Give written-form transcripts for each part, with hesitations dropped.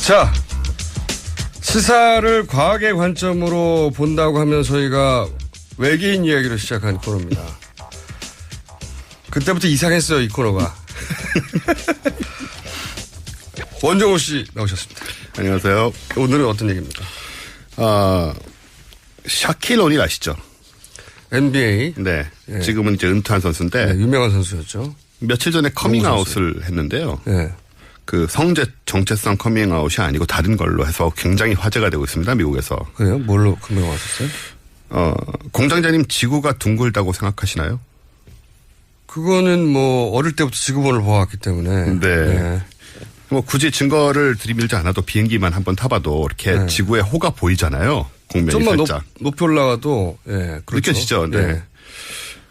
자, 시사를 과학의 관점으로 본다고 하면 저희가 외계인 이야기로 시작한 코너입니다. 그때부터 이상했어요, 이 코너가. 원정호 씨 나오셨습니다. 안녕하세요. 오늘은 어떤 얘기입니까? 샤킬 오닐 아시죠? NBA. 네. 예. 지금은 이제 은퇴한 선수인데. 네, 유명한 선수였죠. 며칠 전에 커밍아웃을 했는데요. 네. 그 성적 정체성 커밍아웃이 아니고 다른 걸로 해서 굉장히 화제가 되고 있습니다. 미국에서. 그래요? 뭘로 커밍아웃했어요? 공장장님 지구가 둥글다고 생각하시나요? 그거는 뭐 어릴 때부터 지구본을 봐왔기 때문에. 네. 뭐 굳이 증거를 들이밀지 않아도 비행기만 한번 타봐도 이렇게 지구의 호가 보이잖아요. 공면이 좀만 살짝. 높이 올라가도 그렇죠. 느껴지죠. 네.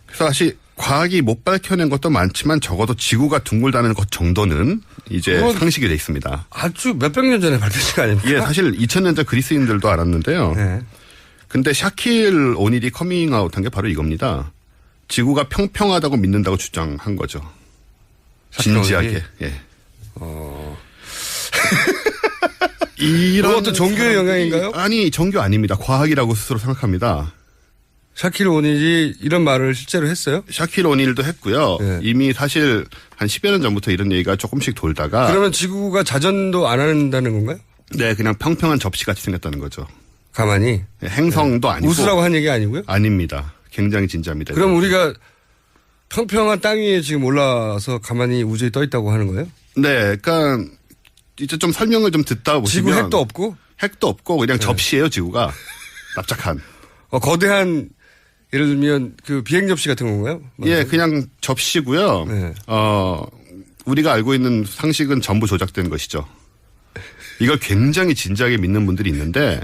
그래서 사실 과학이 못 밝혀낸 것도 많지만 적어도 지구가 둥글다는 것 정도는 이제 상식이 돼 있습니다. 아주 몇백 년 전에 밝혀진 거 아닙니까? 예, 사실 2000년대 그리스인들도 알았는데요. 네. 근데 샤킬 오닐이 커밍아웃한 게 바로 이겁니다. 지구가 평평하다고 믿는다고 주장한 거죠. 진지하게. 예. 이것도 종교의 영향인가요? 아니, 종교 아닙니다. 과학이라고 스스로 생각합니다. 샤킬 오닐이 이런 말을 실제로 했어요? 샤킬 오닐도 했고요. 네. 이미 사실 한 10여 년 전부터 이런 얘기가 조금씩 돌다가. 그러면 지구가 자전도 안 한다는 건가요? 네, 그냥 평평한 접시같이 생겼다는 거죠. 가만히. 행성도 아니고. 웃으라고 한 얘기 아니고요? 아닙니다. 굉장히 진지합니다. 그럼 우리가 평평한 땅 위에 지금 올라와서 가만히 우주에 떠 있다고 하는 거예요? 네, 그러니까 이제 좀 설명을 좀 듣다 보시면. 지구 핵도 없고? 핵도 없고 그냥 접시예요, 지구가. 납작한. 거대한 예를 들면 그 비행 접시 같은 건가요? 예, 그냥 접시고요. 네. 우리가 알고 있는 상식은 전부 조작된 것이죠. 이걸 굉장히 진지하게 믿는 분들이 있는데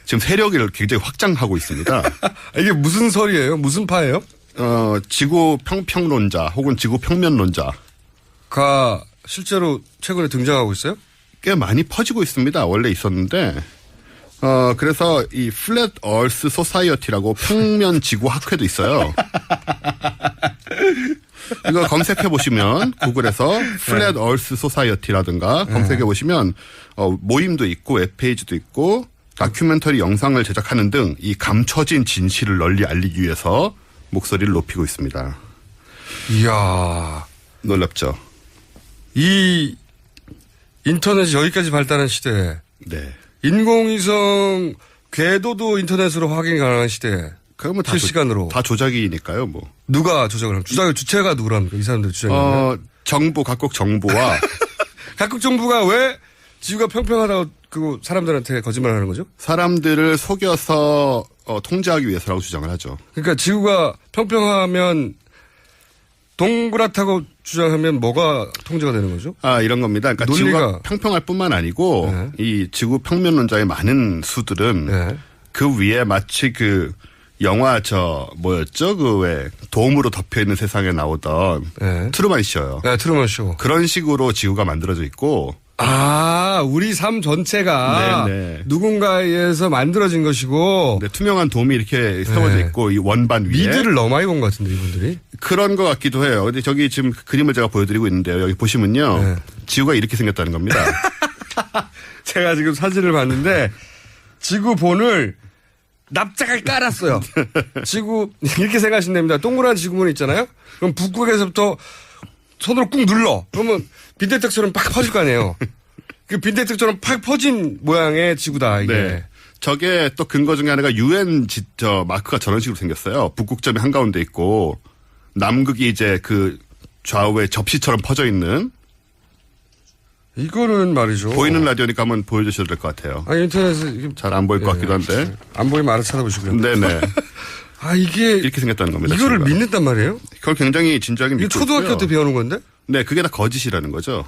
지금 세력을 굉장히 확장하고 있습니다. 이게 무슨 설이에요? 무슨 파예요? 지구 평평론자 혹은 지구 평면론자가 실제로 최근에 등장하고 있어요? 꽤 많이 퍼지고 있습니다. 원래 있었는데 그래서 이 플랫 얼스 소사이어티라고 평면 지구 학회도 있어요. 이거 검색해 보시면 구글에서 플랫 얼스 소사이어티라든가 검색해 보시면 모임도 있고 웹페이지도 있고 다큐멘터리 영상을 제작하는 등 이 감춰진 진실을 널리 알리기 위해서 목소리를 높이고 있습니다. 이야. 놀랍죠? 이 인터넷이 여기까지 발달한 시대에 네. 인공위성 궤도도 인터넷으로 확인 가능한 시대에 그러면 실시간으로 다 조작이니까요, 뭐. 누가 조작을 합니까? 주체가 누구랍니까? 이 사람들 주장이. 정부, 각국 정부와. 각국 정부가 왜 지구가 평평하다고 그 사람들한테 거짓말을 하는 거죠? 사람들을 속여서 통제하기 위해서라고 주장을 하죠. 그러니까 지구가 평평하면 동그랗다고 주장하면 뭐가 통제가 되는 거죠? 이런 겁니다. 그러니까 논리가. 지구가 평평할 뿐만 아니고 네. 이 지구 평면론자의 많은 수들은 네. 그 위에 마치 그 영화 뭐였죠? 그 왜 돔으로 덮여 있는 세상에 나오던 네. 트루만 쇼요. 네, 트루먼 쇼. 그런 식으로 지구가 만들어져 있고. 우리 삶 전체가 네네. 누군가에 의해서 만들어진 것이고. 네, 투명한 돔이 이렇게 세워져 네. 있고 이 원반 위에. 미드를 너무 많이 본 것 같은데 이분들이. 그런 것 같기도 해요. 근데 저기 지금 그림을 제가 보여드리고 있는데요. 여기 보시면요. 네. 지구가 이렇게 생겼다는 겁니다. 제가 지금 사진을 봤는데 지구본을 납작하게 깔았어요. 지구 이렇게 생각하시면 됩니다. 동그란 지구본 있잖아요. 그럼 북극에서부터 손으로 꾹 눌러. 그러면 빈대떡처럼 팍 퍼질 거 아니에요. 그 빈대떡처럼 팍 퍼진 모양의 지구다 이게. 네. 저게 또 근거 중에 하나가 UN 마크가 저런 식으로 생겼어요. 북극점이 한가운데 있고 남극이 이제 그 좌우에 접시처럼 퍼져 있는. 이거는 말이죠. 보이는 라디오니까 한번 보여주셔도 될 것 같아요. 인터넷에 잘 안 보일 것 같기도 한데. 안 보이면 알아서 찾아보시고요. 네네. 이게 이렇게 생겼다는 겁니다. 이거를 지구가. 믿는단 말이에요? 그걸 굉장히 진지하게 이거 믿고 초등학교 있고요. 때 배우는 건데? 네, 그게 다 거짓이라는 거죠.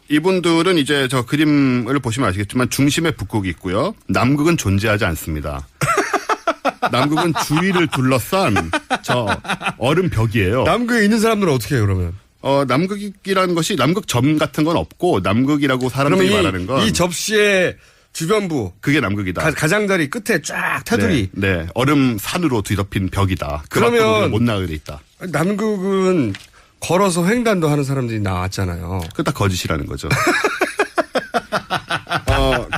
이분들은 이제 저 그림을 보시면 아시겠지만 중심에 북극이 있고요. 남극은 존재하지 않습니다. 남극은 주위를 둘러싼 저 얼음 벽이에요. 남극에 있는 사람들은 어떻게 해요, 그러면? 남극이라는 것이 남극 점 같은 건 없고 남극이라고 사람들이 말하는 건 이 접시의 주변부 그게 남극이다. 가장자리 끝에 쫙 테두리. 네, 얼음 산으로 뒤덮인 벽이다. 그러면 못 나가게 돼 있다. 남극은 걸어서 횡단도 하는 사람들이 나왔잖아요. 그거 다 거짓이라는 거죠.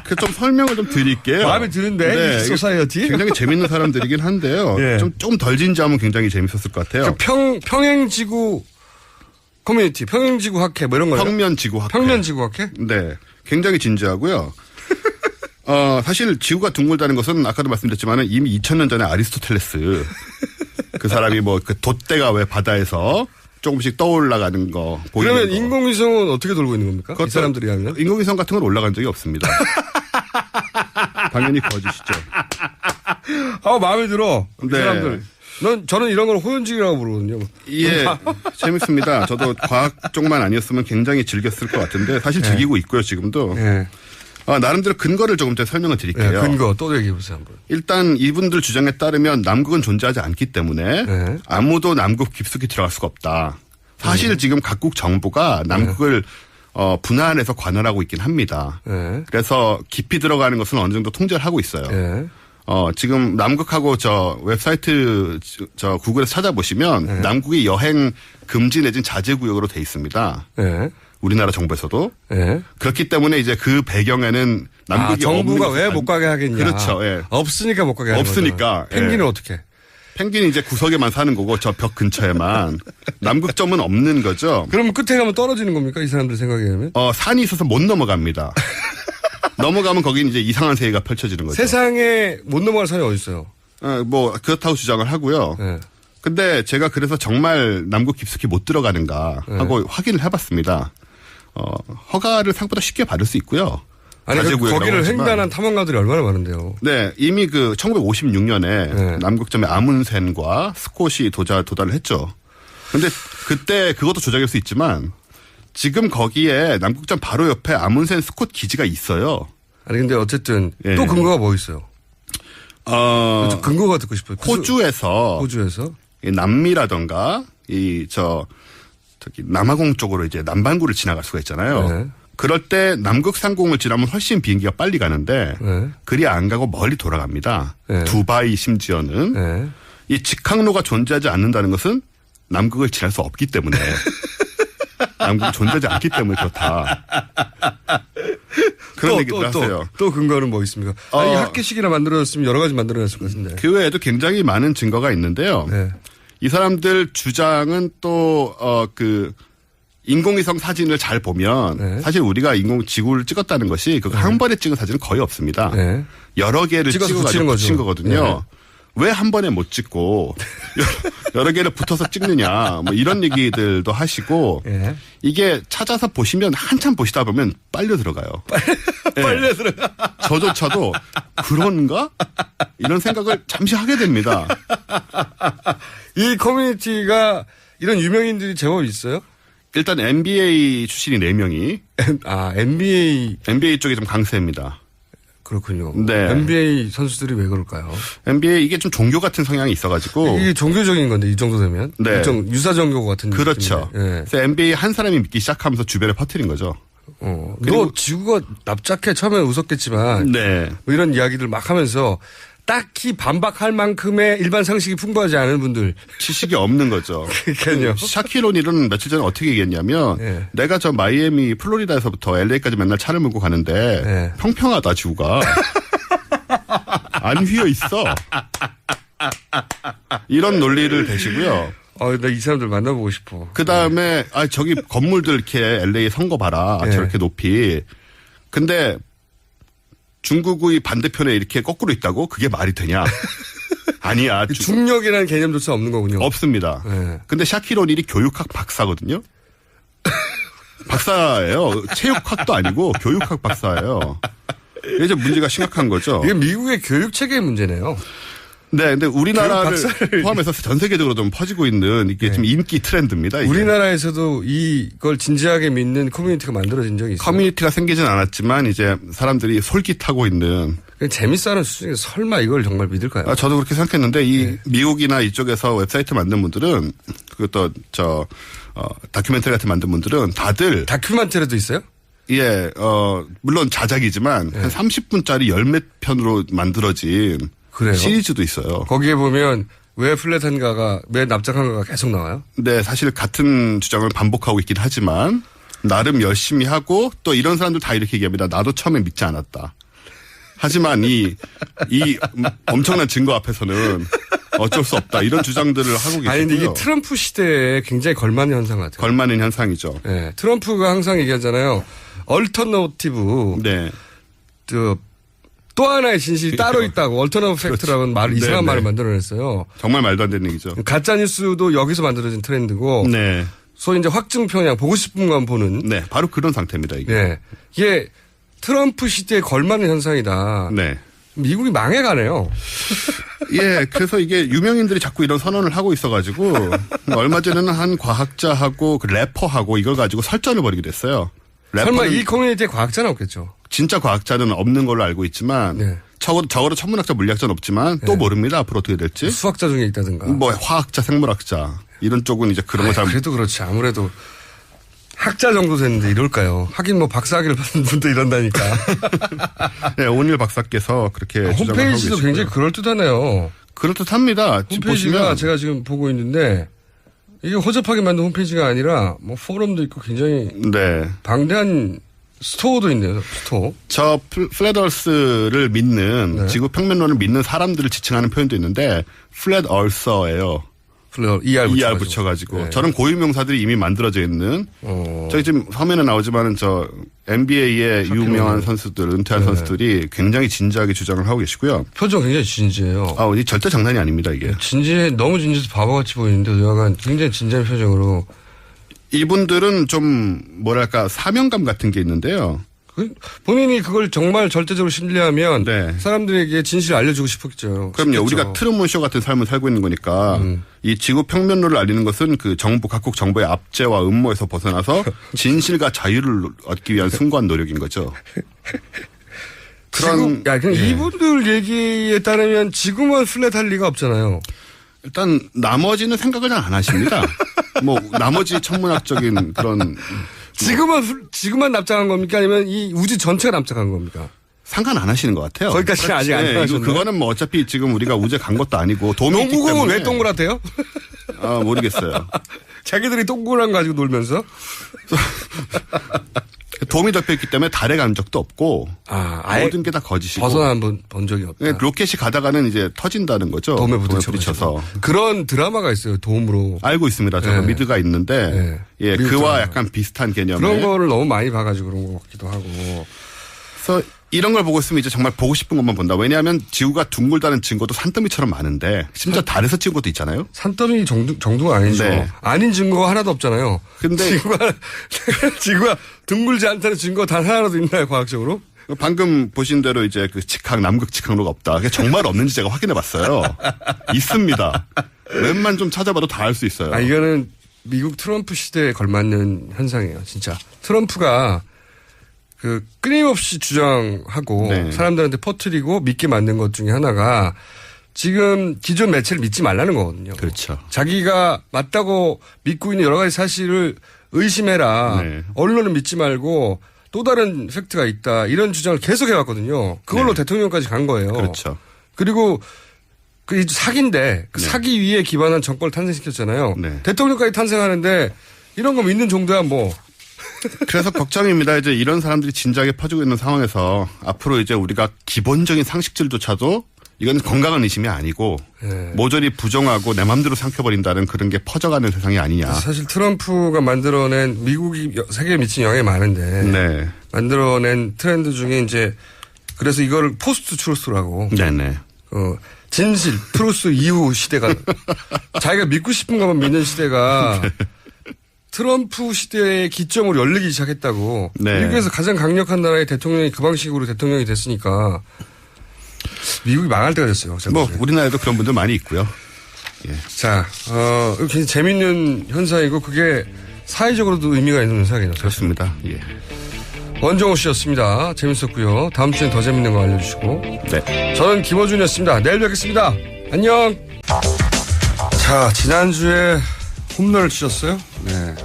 그 좀 설명을 좀 드릴게요. 마음에 드는데 이 소사이어티 굉장히 재밌는 사람들이긴 한데요. 예. 좀 덜 진지하면 굉장히 재밌었을 것 같아요. 평행지구 커뮤니티, 평행지구 학회 뭐 이런 거예요? 평면지구학회. 평면지구학회? 네, 굉장히 진지하고요. 사실 지구가 둥글다는 것은 아까도 말씀드렸지만 이미 2000년 전에 아리스토텔레스 그 사람이 뭐 그 돛대가 왜 바다에서 조금씩 떠올라가는 거 보이는 그러면 거. 인공위성은 어떻게 돌고 있는 겁니까? 이 사람들이 하면? 인공위성 같은 건 올라간 적이 없습니다. 당연히 거짓이죠. 마음에 들어. 이 네. 사람들. 저는 이런 걸 호연직이라고 부르거든요. 예, 재밌습니다. 저도 과학 쪽만 아니었으면 굉장히 즐겼을 것 같은데 사실 즐기고 있고요, 지금도. 예. 나름대로 근거를 조금 더 설명을 드릴게요. 예, 근거 또 얘기해 보세요 한번. 일단 이분들 주장에 따르면 남극은 존재하지 않기 때문에 네. 아무도 남극 깊숙이 들어갈 수가 없다. 사실 지금 각국 정부가 남극을 분할해서 관할하고 있긴 합니다. 네. 그래서 깊이 들어가는 것은 어느 정도 통제를 하고 있어요. 예. 지금 남극하고 저 웹사이트 저 구글에서 찾아보시면 남극이 여행 금지 내진 자제 구역으로 돼 있습니다. 예. 우리나라 정부에서도. 예. 그렇기 때문에 이제 그 배경에는 남극이 정부가 없는 왜 못 가게 하겠냐. 그렇죠. 예. 없으니까 못 가게 하는 없으니까. 거잖아. 펭귄은 예. 어떻게? 펭귄이 이제 구석에만 사는 거고 저 벽 근처에만 남극점은 없는 거죠. 그러면 끝에 가면 떨어지는 겁니까? 이 사람들 생각에 하면? 산이 있어서 못 넘어갑니다. 넘어가면 거기는 이제 이상한 세계가 펼쳐지는 거죠. 세상에 못 넘어갈 산이 어디 있어요? 뭐 그렇다고 주장을 하고요. 예. 근데 제가 그래서 정말 남극 깊숙이 못 들어가는가 하고 확인을 해봤습니다. 허가를 생각보다 쉽게 받을 수 있고요. 아니 자제구역이라고 거기를 하지만. 횡단한 탐험가들이 얼마나 많은데요. 네, 이미 그 1956년에 네. 남극점에 아문센과 스콧이 도달을 했죠. 근데 그때 그것도 조작일 수 있지만 지금 거기에 남극점 바로 옆에 아문센 스콧 기지가 있어요. 아니 근데 어쨌든 예. 또 근거가 뭐 있어요? 좀 근거가 듣고 싶어요. 호주에서 이 남미라던가 저기 남아공 쪽으로 이제 남반구를 지나갈 수가 있잖아요. 네. 그럴 때 남극 상공을 지나면 훨씬 비행기가 빨리 가는데 네. 그리 안 가고 멀리 돌아갑니다. 네. 두바이 심지어는 네. 이 직항로가 존재하지 않는다는 것은 남극을 지날 수 없기 때문에 남극이 존재하지 않기 때문에 그렇다. 그런 얘기들 하세요. 또 근거는 뭐 있습니까? 아니 학계식이나 만들어졌으면 여러 가지 만들어냈을 것 같은데. 그 외에도 굉장히 많은 증거가 있는데요. 네. 이 사람들 주장은 또 인공위성 사진을 잘 보면 네. 사실 우리가 지구를 찍었다는 것이 그거 한 번에 찍은 사진은 거의 없습니다. 네. 여러 개를 찍어서 찍어가지고 붙인 거죠. 거거든요. 네. 왜 한 번에 못 찍고 여러 개를 붙어서 찍느냐 뭐 이런 얘기들도 하시고 네. 이게 찾아서 보시면 한참 보시다 보면 빨려 들어가요. 빨려 들어가. 저조차도 그런가? 이런 생각을 잠시 하게 됩니다. 이 커뮤니티가 이런 유명인들이 제법 있어요? 일단 NBA 출신이 4명이 NBA 쪽이 좀 강세입니다. 그렇군요. 네. NBA 선수들이 왜 그럴까요? NBA 이게 좀 종교 같은 성향이 있어가지고 이게 종교적인 건데 이 정도 되면 네. 일종 유사 종교 같은 그렇죠. 느낌인데. 예. 그래서 NBA 한 사람이 믿기 시작하면서 주변에 퍼뜨린 거죠. 너 지구가 납작해 처음에 웃었겠지만 네. 뭐 이런 이야기들 막 하면서 딱히 반박할 만큼의 일반 상식이 풍부하지 않은 분들. 지식이 없는 거죠. 그러니까요. 샤키로닐은 며칠 전에 어떻게 얘기했냐면 네. 내가 저 마이애미 플로리다에서부터 LA까지 맨날 차를 몰고 가는데 네. 평평하다 지구가. 안 휘어 있어. 이런 논리를 대시고요. 나 이 사람들 만나보고 싶어. 그 다음에 저기 건물들 이렇게 LA 선 거 봐라. 네. 저렇게 높이. 근데 중국의 반대편에 이렇게 거꾸로 있다고? 그게 말이 되냐? 아니야. 중력이라는 개념조차 없는 거군요. 없습니다. 네. 근데 샤키로닐이 교육학 박사거든요. 박사예요. 체육학도 아니고 교육학 박사예요. 이제 문제가 심각한 거죠. 이게 미국의 교육 체계의 문제네요. 네, 근데 우리나라를 포함해서 전 세계적으로 좀 퍼지고 있는 이게 좀 인기 트렌드입니다. 이게. 우리나라에서도 이걸 진지하게 믿는 커뮤니티가 만들어진 적이 있어요. 커뮤니티가 생기진 않았지만 이제 사람들이 솔깃하고 있는. 재밌어하는 수준에 설마 이걸 정말 믿을까요? 저도 그렇게 생각했는데 미국이나 이쪽에서 웹사이트 만든 분들은 그것도 다큐멘터리 같은 만든 분들은 다들 다큐멘터리도 있어요? 예, 물론 자작이지만 한 30분짜리 열몇 편으로 만들어진 그래요? 시리즈도 있어요. 거기에 보면 왜 플랫한가가 왜 납작한가가 계속 나와요? 네, 사실 같은 주장을 반복하고 있긴 하지만 나름 열심히 하고 또 이런 사람들 다 이렇게 얘기합니다. 나도 처음에 믿지 않았다. 하지만 이 엄청난 증거 앞에서는 어쩔 수 없다. 이런 주장들을 하고 계시고요. 아니, 근데 이게 트럼프 시대에 굉장히 걸맞는 현상 같아요. 걸맞는 현상이죠. 네, 트럼프가 항상 얘기하잖아요. 얼터너티브. 네. 또 하나의 진실이 따로 있다고. 얼터너티브 팩트라는 말을 이상한 말을 만들어냈어요. 정말 말도 안 되는 얘기죠. 가짜뉴스도 여기서 만들어진 트렌드고. 네. 소위 이제 확증 편향, 보고 싶은 것만 보는. 네. 바로 그런 상태입니다, 이게. 네. 이게 트럼프 시대에 걸맞는 현상이다. 네. 미국이 망해가네요. 예, 그래서 이게 유명인들이 자꾸 이런 선언을 하고 있어가지고 얼마 전에는 한 과학자하고 그 래퍼하고 이걸 가지고 설전을 벌이게 됐어요. 설마 이 커뮤니티에 과학자는 없겠죠? 진짜 과학자는 없는 걸로 알고 있지만 네. 적어도 천문학자, 물리학자는 없지만 또 모릅니다. 앞으로 어떻게 될지. 수학자 중에 있다든가. 뭐 화학자, 생물학자 이런 쪽은 이제 그런 거 잘. 그래도 그렇지. 아무래도 학자 정도 됐는데 이럴까요? 하긴 뭐 박사학위를 받은 분도 이런다니까. 네, 오늘 박사께서 그렇게 주장을 하고 홈페이지도 계시고요. 굉장히 그럴듯하네요. 그럴듯합니다. 홈페이지가 보시면 제가 지금 보고 있는데 이게 허접하게 만든 홈페이지가 아니라 뭐 포럼도 있고 굉장히 네. 방대한 스토어도 있네요. 스토어. 저 플랫얼스를 믿는 지구 평면론을 믿는 사람들을 지칭하는 표현도 있는데 플랫얼서예요. ER 붙여가지고. 네. 저는 고유명사들이 이미 만들어져 있는. 저기 지금 화면에 나오지만은 저 NBA의 유명한 선수들, 은퇴한 선수들이 굉장히 진지하게 주장을 하고 계시고요. 표정 굉장히 진지해요. 아, 이 절대 장난이 아닙니다, 이게. 너무 진지해서 바보같이 보이는데 약간 굉장히 진지한 표정으로. 이분들은 좀 뭐랄까 사명감 같은 게 있는데요. 본인이 그걸 정말 절대적으로 신뢰하면 네. 사람들에게 진실을 알려주고 싶겠죠. 그럼요. 싶겠죠. 우리가 트루먼쇼 같은 삶을 살고 있는 거니까 이 지구 평면론을 알리는 것은 그 각국 정부의 압제와 음모에서 벗어나서 진실과 자유를 얻기 위한 숭고한 노력인 거죠. 그냥 이분들 얘기에 따르면 지구만 플랫할 리가 없잖아요. 일단 나머지는 생각을 잘 안 하십니다. 뭐 나머지 천문학적인 그런 지구만 납작한 겁니까? 아니면 이 우주 전체가 납작한 겁니까? 상관 안 하시는 것 같아요. 거기까지는 아직 안 하셨나요? 그거는 뭐 어차피 지금 우리가 우주에 간 것도 아니고 도움이 있기 때문에. 농구공은 왜 동그랗대요? 아, 모르겠어요. 자기들이 동그란 거 가지고 놀면서? 도움이 잡혀있기 때문에 달에 간 적도 없고 아예 모든 게 다 거짓이고 벗어나 본 적이 없다. 로켓이 가다가는 이제 터진다는 거죠. 도움에 부딪혀서. 그런 드라마가 있어요. 도움으로. 알고 있습니다. 저는 미드가 있는데 예, 미드 그와 드라마. 약간 비슷한 개념의 그런 거를 너무 많이 봐가지고 그런 것 같기도 하고. 그래서 이런 걸 보고 있으면 이제 정말 보고 싶은 것만 본다. 왜냐하면 지구가 둥글다는 증거도 산더미처럼 많은데 심지어 달에서 찍은 것도 있잖아요. 산더미 정도가 아니죠. 네. 아닌 증거가 하나도 없잖아요. 근데 지구가 둥글지 않다는 증거 단 하나라도 있나요, 과학적으로? 방금 보신 대로 이제 그 남극 직항로가 없다. 그게 정말 없는지 제가 확인해 봤어요. 있습니다. 웬만 좀 찾아봐도 다 알 수 있어요. 이거는 미국 트럼프 시대에 걸맞는 현상이에요, 진짜. 트럼프가 끊임없이 주장하고 네. 사람들한테 퍼뜨리고 믿게 만든 것 중에 하나가 지금 기존 매체를 믿지 말라는 거거든요. 그렇죠. 자기가 맞다고 믿고 있는 여러 가지 사실을 의심해라. 네. 언론을 믿지 말고 또 다른 팩트가 있다. 이런 주장을 계속 해왔거든요. 그걸로 네. 대통령까지 간 거예요. 그렇죠. 그리고 그 사기인데 그 네. 사기 위에 기반한 정권을 탄생시켰잖아요. 네. 대통령까지 탄생하는데 이런 거 믿는 정도야 뭐. 그래서 걱정입니다. 이제 이런 사람들이 진작에 퍼지고 있는 상황에서 앞으로 이제 우리가 기본적인 상식들조차도 이건 건강한 의심이 아니고 네. 모조리 부정하고 내 맘대로 삼켜버린다는 그런 게 퍼져가는 세상이 아니냐. 사실 트럼프가 만들어낸 미국이 세계에 미친 영향이 많은데 네. 만들어낸 트렌드 중에 이제 그래서 이거를 포스트 트루스라고 네네. 진실 트루스 이후 시대가 자기가 믿고 싶은 것만 믿는 시대가 트럼프 시대의 기점으로 열리기 시작했다고. 네. 미국에서 가장 강력한 나라의 대통령이 그 방식으로 대통령이 됐으니까 미국이 망할 때가 됐어요. 뭐 우리나라에도 그런 분들 많이 있고요. 예. 자, 굉장히 재밌는 현상이고 그게 사회적으로도 의미가 있는 현상이에요. 그렇습니다. 예. 원정호 씨였습니다. 재밌었고요. 다음 주엔 더 재밌는 거 알려주시고. 네. 저는 김어준이었습니다. 내일 뵙겠습니다. 안녕. 자, 지난주에 홈런을 치셨어요? 네.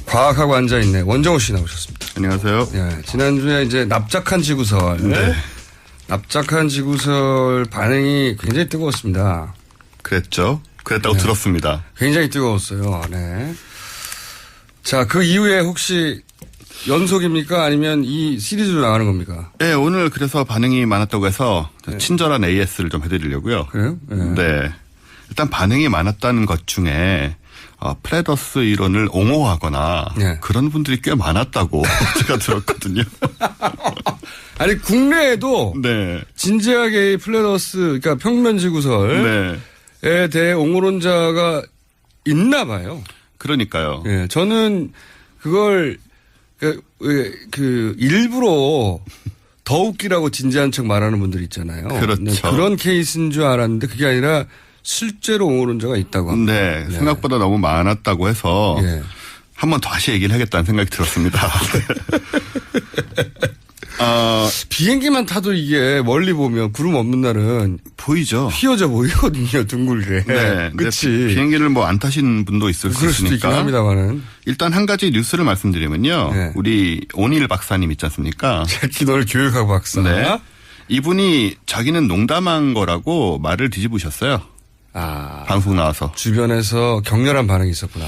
과학하고 앉아있네. 원정호 씨 나오셨습니다. 안녕하세요. 네. 지난주에 이제 납작한 지구설. 네. 납작한 지구설 반응이 굉장히 뜨거웠습니다. 그랬죠. 그랬다고 들었습니다. 굉장히 뜨거웠어요. 네. 자, 그 이후에 혹시 연속입니까? 아니면 이 시리즈로 나가는 겁니까? 네, 오늘 그래서 반응이 많았다고 해서 친절한 AS를 좀 해드리려고요. 그래요? 네. 일단 반응이 많았다는 것 중에 플래더스 이론을 옹호하거나 네. 그런 분들이 꽤 많았다고 제가 들었거든요. 아니 국내에도 네. 진지하게 이 플래더스 그러니까 평면지구설에 대해 옹호론자가 있나 봐요. 그러니까요. 예, 저는 그걸 그 일부러 더 웃기라고 진지한 척 말하는 분들 있잖아요. 그렇죠. 네, 그런 케이스인 줄 알았는데 그게 아니라 실제로 옹호론자가 있다고 합니다. 네, 생각보다 너무 많았다고 해서 예. 한번 다시 얘기를 하겠다는 생각이 들었습니다. 비행기만 타도 이게 멀리 보면 구름 없는 날은 보이죠? 휘어져 보이거든요, 둥글게. 네. 그치. 비행기를 뭐 안 타신 분도 있을 수 그럴 수도 있긴 있으니까. 합니다만은. 일단 한 가지 뉴스를 말씀드리면요. 네. 우리 온일 박사님 있지 않습니까? 새끼 너를 교육하고 박사. 네. 이분이 자기는 농담한 거라고 말을 뒤집으셨어요. 아. 방송 나와서. 주변에서 격렬한 반응이 있었구나.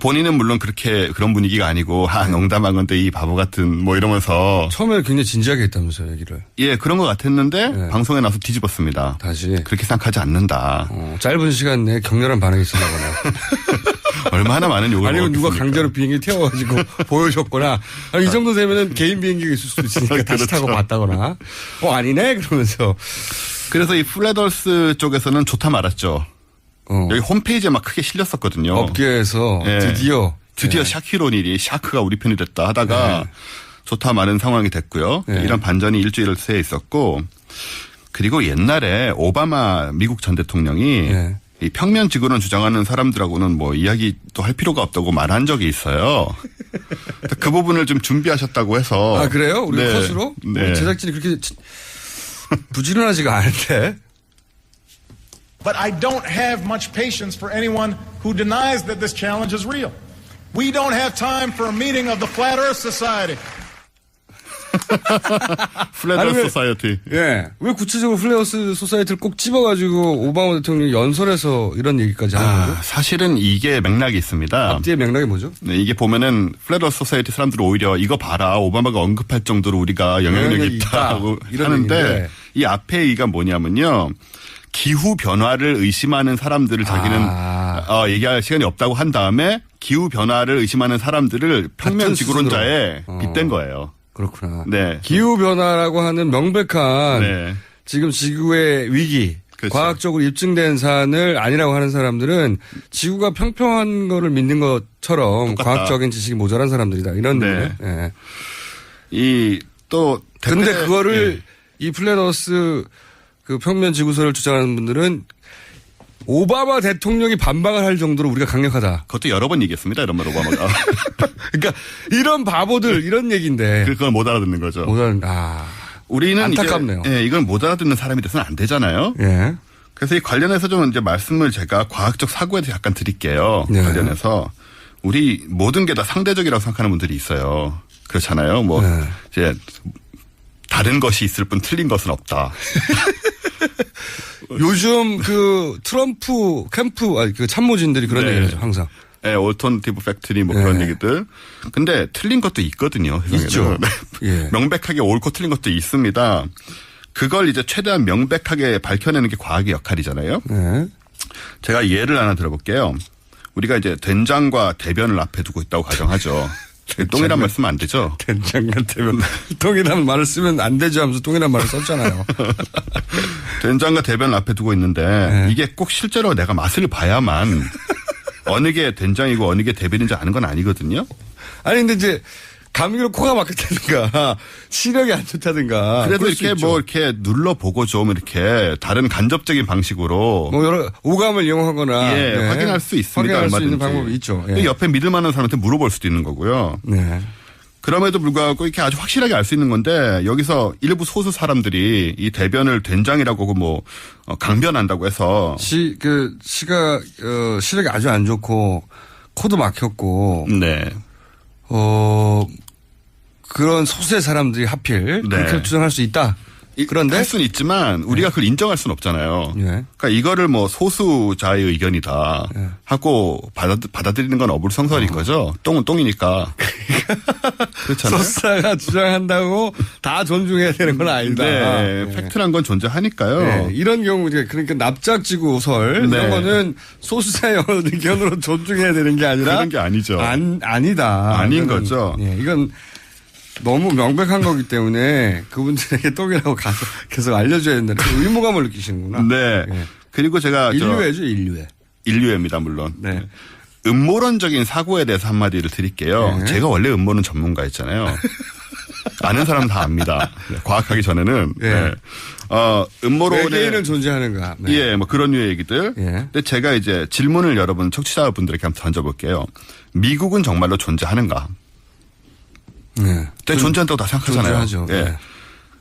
본인은 물론 그런 분위기가 아니고, 농담한 건데 이 바보 같은 뭐 이러면서. 처음에 굉장히 진지하게 했다면서요, 얘기를. 예, 그런 것 같았는데, 네. 방송에 나와서 뒤집었습니다. 다시. 그렇게 생각하지 않는다. 짧은 시간 내에 격렬한 반응이 있었나 보네. 얼마나 많은 욕을 아니면 누가 먹었겠습니까? 강제로 비행기 태워가지고 보여줬거나. 이 정도 되면은 개인 비행기가 있을 수도 있으니까 다시 그렇죠. 타고 갔다거나. 아니네? 그러면서. 그래서 이 플래더스 쪽에서는 좋다 말았죠. 여기 홈페이지에 막 크게 실렸었거든요. 업계에서 예. 드디어. 샤키론일이 샤크가 우리 편이 됐다 하다가 좋다 말은 상황이 됐고요. 이런 반전이 일주일 새에 있었고, 그리고 옛날에 오바마 미국 전 대통령이 이 평면 지구론 주장하는 사람들하고는 뭐 이야기도 할 필요가 없다고 말한 적이 있어요. 그 부분을 좀 준비하셨다고 해서. 아, 그래요? 우리 네. 컷으로? 네. 제작진이 그렇게 부지런하지가 않은데. But I don't have much patience for anyone who denies that this challenge is real. We don't have time for a meeting of the Flat Earth Society. 플래더 소사이어티. 예. 왜 구체적으로 플레어스 소사이티를 꼭 집어가지고 오바마 대통령이 연설에서 이런 얘기까지 하는 거죠? 사실은 이게 맥락이 있습니다. 앞뒤의 맥락이 뭐죠? 네, 이게 보면은 플래더 소사이티 사람들은 오히려 이거 봐라 오바마가 언급할 정도로 우리가 영향력이 있다고 이런 하는데 얘기인데. 이 앞에 이가 뭐냐면요. 기후 변화를 의심하는 사람들을 자기는 얘기할 시간이 없다고 한 다음에 기후 변화를 의심하는 사람들을 평면 지구론자에 빗댄 거예요. 그렇구나. 네. 기후변화라고 하는 명백한 네. 지금 지구의 위기, 그렇죠. 과학적으로 입증된 사안을 아니라고 하는 사람들은 지구가 평평한 거를 믿는 것처럼 똑같다. 과학적인 지식이 모자란 사람들이다. 이런 네. 예. 근데 그거를 이 플래너스 그 평면 지구설을 주장하는 분들은 오바마 대통령이 반박을 할 정도로 우리가 강력하다. 그것도 여러 번 얘기했습니다. 이런 말 오바마가. 그러니까 이런 바보들 이런 얘기인데. 그걸 못 알아듣는 거죠. 우리는 안타깝네요. 이걸 못 알아듣는 사람이 돼서는 안 되잖아요. 예. 그래서 이 관련해서 좀 이제 말씀을 제가 과학적 사고에 대해서 약간 드릴게요. 네. 관련해서 우리 모든 게 다 상대적이라고 생각하는 분들이 있어요. 그렇잖아요. 뭐 이제 다른 것이 있을 뿐 틀린 것은 없다. 요즘 그 트럼프 캠프 그 참모진들이 그런 얘기를 하죠. 항상. 네, 올터너티브 팩트리 뭐 그런 얘기들. 근데 틀린 것도 있거든요. 세상에는. 있죠. 예. 명백하게 옳고 틀린 것도 있습니다. 그걸 이제 최대한 명백하게 밝혀내는 게 과학의 역할이잖아요. 네. 제가 예를 하나 들어볼게요. 우리가 이제 된장과 대변을 앞에 두고 있다고 가정하죠. 똥이란 말 쓰면 안 되죠. 된장과 대변. 똥이란 말을 쓰면 안 되죠 하면서 똥이란 말을 썼잖아요. 된장과 대변을 앞에 두고 있는데 이게 꼭 실제로 내가 맛을 봐야만 어느 게 된장이고 어느 게 대변인지 아는 건 아니거든요. 아니 근데 이제 감기로 코가 막혔다든가 시력이 안 좋다든가. 그래도 이렇게 뭐 이렇게 눌러보고 좀 이렇게 다른 간접적인 방식으로 뭐 여러 오감을 이용하거나 확인할 수 있습니다. 확인할 수 있는 얼마든지. 방법이 있죠. 옆에 믿을 만한 사람한테 물어볼 수도 있는 거고요. 네. 그럼에도 불구하고 이렇게 아주 확실하게 알 수 있는 건데 여기서 일부 소수 사람들이 이 대변을 된장이라고 뭐 강변한다고 해서 시력이 아주 안 좋고 코도 막혔고 네. 그런 소수의 사람들이 하필 그렇게 주장할 수 있다. 그런데 할 수는 있지만 우리가 그걸 인정할 수는 없잖아요. 예. 그러니까 이거를 뭐 소수자의 의견이다 하고 받아들이는 건 어불성설인 거죠. 똥은 똥이니까. 그렇잖아요. 소수자가 주장한다고 다 존중해야 되는 건 아니다. 네, 팩트란 건 존재하니까요. 네, 이런 경우 그러니까 납작지구설 네. 이런 거는 소수자의 의견으로 존중해야 되는 게 아니라 그런 게 아니죠. 아니다. 아닌 이건, 거죠. 예, 이건 너무 명백한 거기 때문에 그분들에게 똥이라고 가서 계속 알려줘야 된다는 의무감을 느끼시는구나. 네. 예. 그리고 제가 인류애죠, 인류애. 인류애입니다, 물론. 네. 음모론적인 사고에 대해서 한마디를 드릴게요. 네. 제가 원래 음모론 전문가였잖아요. 아는 사람 다 압니다. 네, 과학하기 전에는. 네. 네. 음모론의 외계인은 존재하는가. 네. 예, 뭐 그런 류의 얘기들. 예. 근데 제가 이제 질문을 여러분 청취자분들에게 한번 던져볼게요. 미국은 정말로 존재하는가? 네. 존재한다고 다 생각하잖아요. 존재하죠. 예. 네.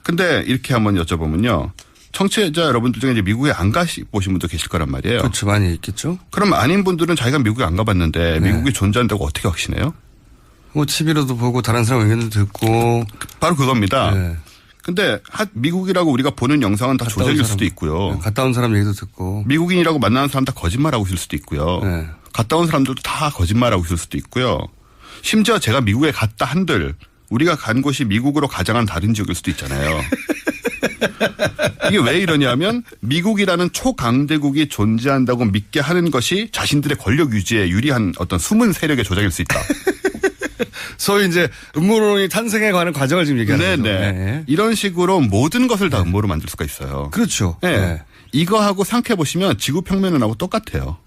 근데 이렇게 한번 여쭤보면요. 청취자 여러분들 중에 이제 미국에 안 가보신 분도 계실 거란 말이에요. 그렇죠. 많이 있겠죠. 그럼 아닌 분들은 자기가 미국에 안 가봤는데 미국이 존재한다고 어떻게 확신해요? 뭐 TV로도 보고 다른 사람 의견도 듣고. 바로 그겁니다. 네. 근데 미국이라고 우리가 보는 영상은 다 조작일 수도 있고요. 갔다 온 사람 얘기도 듣고. 미국인이라고 만나는 사람 다 거짓말하고 있을 수도 있고요. 네. 갔다 온 사람들도 다 거짓말하고 있을 수도 있고요. 심지어 제가 미국에 갔다 한들 우리가 간 곳이 미국으로 가장한 다른 지역일 수도 있잖아요. 이게 왜 이러냐면 미국이라는 초강대국이 존재한다고 믿게 하는 것이 자신들의 권력 유지에 유리한 어떤 숨은 세력의 조작일 수 있다. 소위 이제 음모론이 탄생해 가는 과정을 지금 얘기하는 거죠. 네네. 네. 이런 식으로 모든 것을 다 음모로 만들 수가 있어요. 그렇죠. 네. 네. 이거하고 생각해 보시면 지구 평면은하고 똑같아요.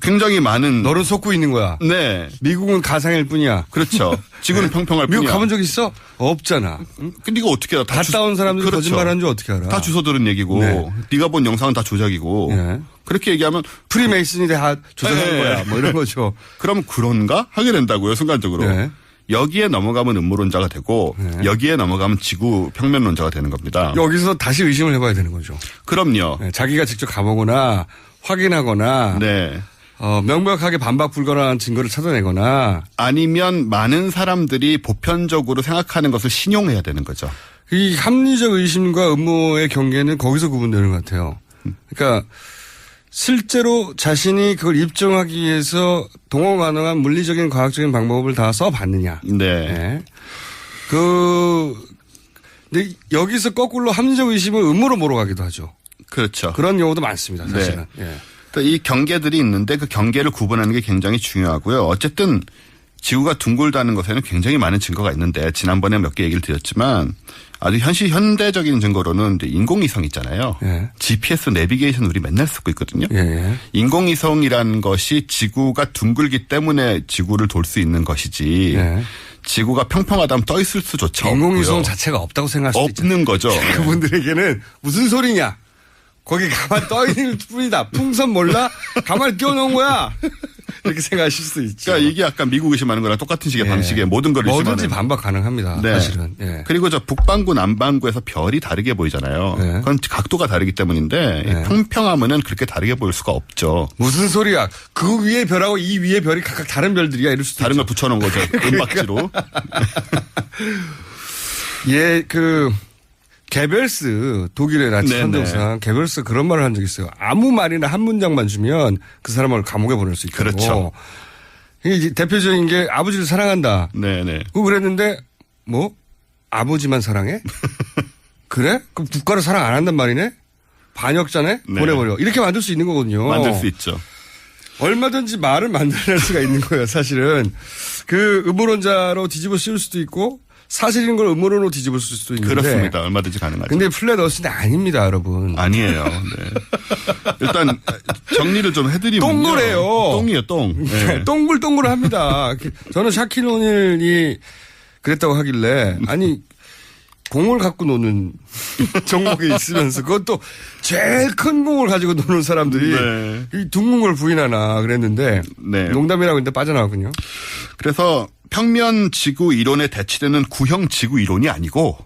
굉장히 많은. 너는 속고 있는 거야. 네. 미국은 가상일 뿐이야. 그렇죠. 지구는 평평할 뿐이야. 미국 가본 적 있어? 없잖아. 근데 이거 어떻게 알아? 갔다 온 사람들이 그렇죠. 거짓말하는 줄 어떻게 알아? 다 주워 들은 얘기고 네. 네가 본 영상은 다 조작이고 네. 그렇게 얘기하면 프리메이슨이 다 조작한 네. 거야. 뭐 이런 거죠. 그럼 그런가 하게 된다고요. 순간적으로. 네. 여기에 넘어가면 음모론자가 되고 여기에 넘어가면 지구 평면론자가 되는 겁니다. 여기서 다시 의심을 해봐야 되는 거죠. 그럼요. 네, 자기가 직접 가보거나 확인하거나 네. 명백하게 반박 불가능한 증거를 찾아내거나 아니면 많은 사람들이 보편적으로 생각하는 것을 신용해야 되는 거죠. 이 합리적 의심과 음모의 경계는 거기서 구분되는 것 같아요. 그러니까 실제로 자신이 그걸 입증하기 위해서 동원 가능한 물리적인 과학적인 방법을 다 써봤느냐. 네. 근데 여기서 거꾸로 합리적 의심을 음모로 몰아가기도 하죠. 그렇죠. 그런 경우도 많습니다. 사실은. 네. 예. 그러니까 이 경계들이 있는데 그 경계를 구분하는 게 굉장히 중요하고요. 어쨌든 지구가 둥글다는 것에는 굉장히 많은 증거가 있는데 지난번에 몇 개 얘기를 드렸지만 아주 현대적인 증거로는 이제 인공위성 있잖아요. 예. GPS 내비게이션 우리 맨날 쓰고 있거든요. 예. 인공위성이라는 것이 지구가 둥글기 때문에 지구를 돌 수 있는 것이지 예. 지구가 평평하다면 떠 있을 수조차 인공위성 없고요. 자체가 없다고 생각할 수도 있죠. 없는 거죠. 그분들에게는 무슨 소리냐. 거기 가만 떠 있는 뿐이다. 풍선 몰라? 가만히 끼워놓은 거야. 이렇게 생각하실 수 있죠. 그러니까 이게 아까 미국 의심하는 거랑 똑같은 식의 방식의 모든 걸 의심하는. 뭐든지 반박 가능합니다. 네. 사실은. 예. 그리고 저 북반구 남반구에서 별이 다르게 보이잖아요. 네. 그건 각도가 다르기 때문인데 네. 평평하면은 그렇게 다르게 보일 수가 없죠. 무슨 소리야. 그 위에 별하고 이 위에 별이 각각 다른 별들이야. 이럴 수도 다른 있죠. 걸 붙여놓은 거죠. 은박지로. 예, 게벨스, 독일의 나치 네네. 선정상 게벨스 그런 말을 한 적이 있어요. 아무 말이나 한 문장만 주면 그 사람을 감옥에 보낼 수 있다고. 그렇죠. 이게 대표적인 게 아버지를 사랑한다. 네네. 그랬는데 뭐 아버지만 사랑해? 그래? 그럼 국가를 사랑 안 한단 말이네? 반역자네? 네. 보내버려. 이렇게 만들 수 있는 거거든요. 만들 수 있죠. 얼마든지 말을 만들어낼 수가 있는 거예요, 사실은. 그 음모론자로 뒤집어 씌울 수도 있고 사실인 걸 음모론으로 뒤집어 쓸 수도 있는데. 그렇습니다. 얼마든지 가능하죠. 근데 플랫 어스는 아닙니다, 여러분. 아니에요. 네. 일단 정리를 좀 해드리면 똥거래요. 똥이에요, 똥. 네. 동글동글합니다. 저는 샤킬 오닐이 그랬다고 하길래 아니 공을 갖고 노는 종목에 있으면서 그것도 제일 큰 공을 가지고 노는 사람들이 네. 이 둥근 걸 부인하나 그랬는데 네. 농담이라고 했는데 빠져나왔군요. 그래서 평면 지구 이론에 대치되는 구형 지구 이론이 아니고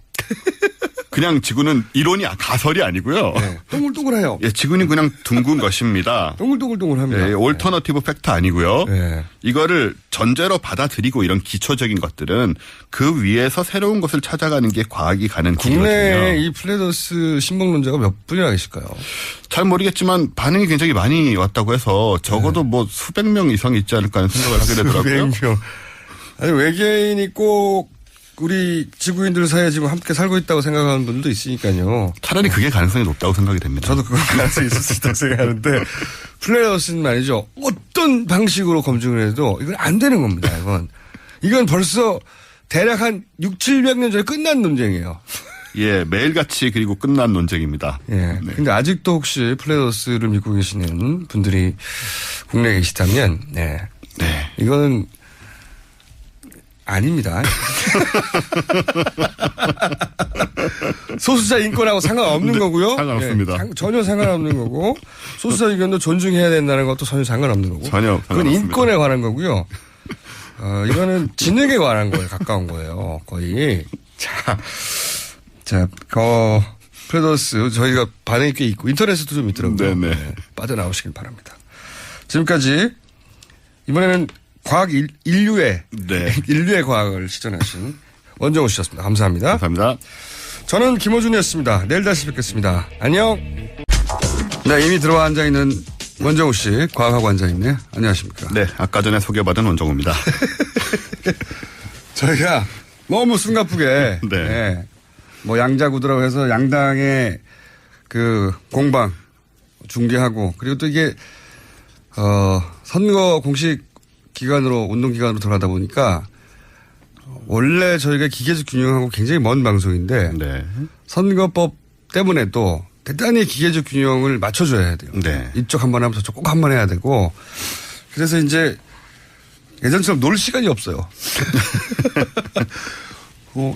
그냥 지구는 이론이 가설이 아니고요. 네. 동글동글해요. 예, 지구는 그냥 둥근 것입니다. 동글동글합니다. 예, 올터너티브 팩터 아니고요. 네. 이거를 전제로 받아들이고 이런 기초적인 것들은 그 위에서 새로운 것을 찾아가는 게 과학이 가는 국내에 길이거든요. 이 플랫어스 신봉론자가 몇 분이나 계실까요? 잘 모르겠지만 반응이 굉장히 많이 왔다고 해서 적어도 뭐 수백 명 이상이 있지 않을까 하는 생각을 하게 되더라고요. 아니, 외계인이 꼭 우리 지구인들 사이에 지금 함께 살고 있다고 생각하는 분들도 있으니까요. 차라리 그게 가능성이 높다고 생각이 됩니다. 저도 그건 가능성이 있을 수 있다고 생각하는데 플랫어스는 말이죠. 어떤 방식으로 검증을 해도 이건 안 되는 겁니다. 이건 벌써 대략 한 600~700년 전에 끝난 논쟁이에요. 예, 매일같이 그리고 끝난 논쟁입니다. 예. 네. 근데 아직도 혹시 플랫어스를 믿고 계시는 분들이 국내에 계시다면, 네. 이거는 아닙니다. 소수자 인권하고 상관없는 거고요. 상관없습니다. 네, 전혀 상관없는 거고 소수자 의견도 존중해야 된다는 것도 전혀 상관없는 거고. 전혀 그건 상관없습니다. 인권에 관한 거고요. 이거는 지능에 관한 거에 가까운 거예요. 거의. 플랫어스 저희가 반응이 꽤 있고 인터넷에도 좀 있더라고요. 네네. 네, 빠져나오시길 바랍니다. 지금까지 이번에는 과학 인류의 과학을 실천하신 원정우 씨였습니다. 감사합니다. 감사합니다. 저는 김호준이었습니다. 내일 다시 뵙겠습니다. 안녕. 네, 이미 들어와 앉아있는 원정우 씨, 과학하고 앉아있네요. 안녕하십니까. 네, 아까 전에 소개받은 원정우입니다. 저희가 너무 숨가쁘게 네. 뭐 양자구도라고 해서 양당의 그 공방 중계하고 그리고 또 이게 선거 공식 기간으로 운동기간으로 돌아가다 보니까 원래 저희가 기계적 균형하고 굉장히 먼 방송인데 네. 선거법 때문에도 대단히 기계적 균형을 맞춰줘야 돼요. 네. 이쪽 한 번 하면 저쪽 꼭 한 번 해야 되고 그래서 이제 예전처럼 놀 시간이 없어요.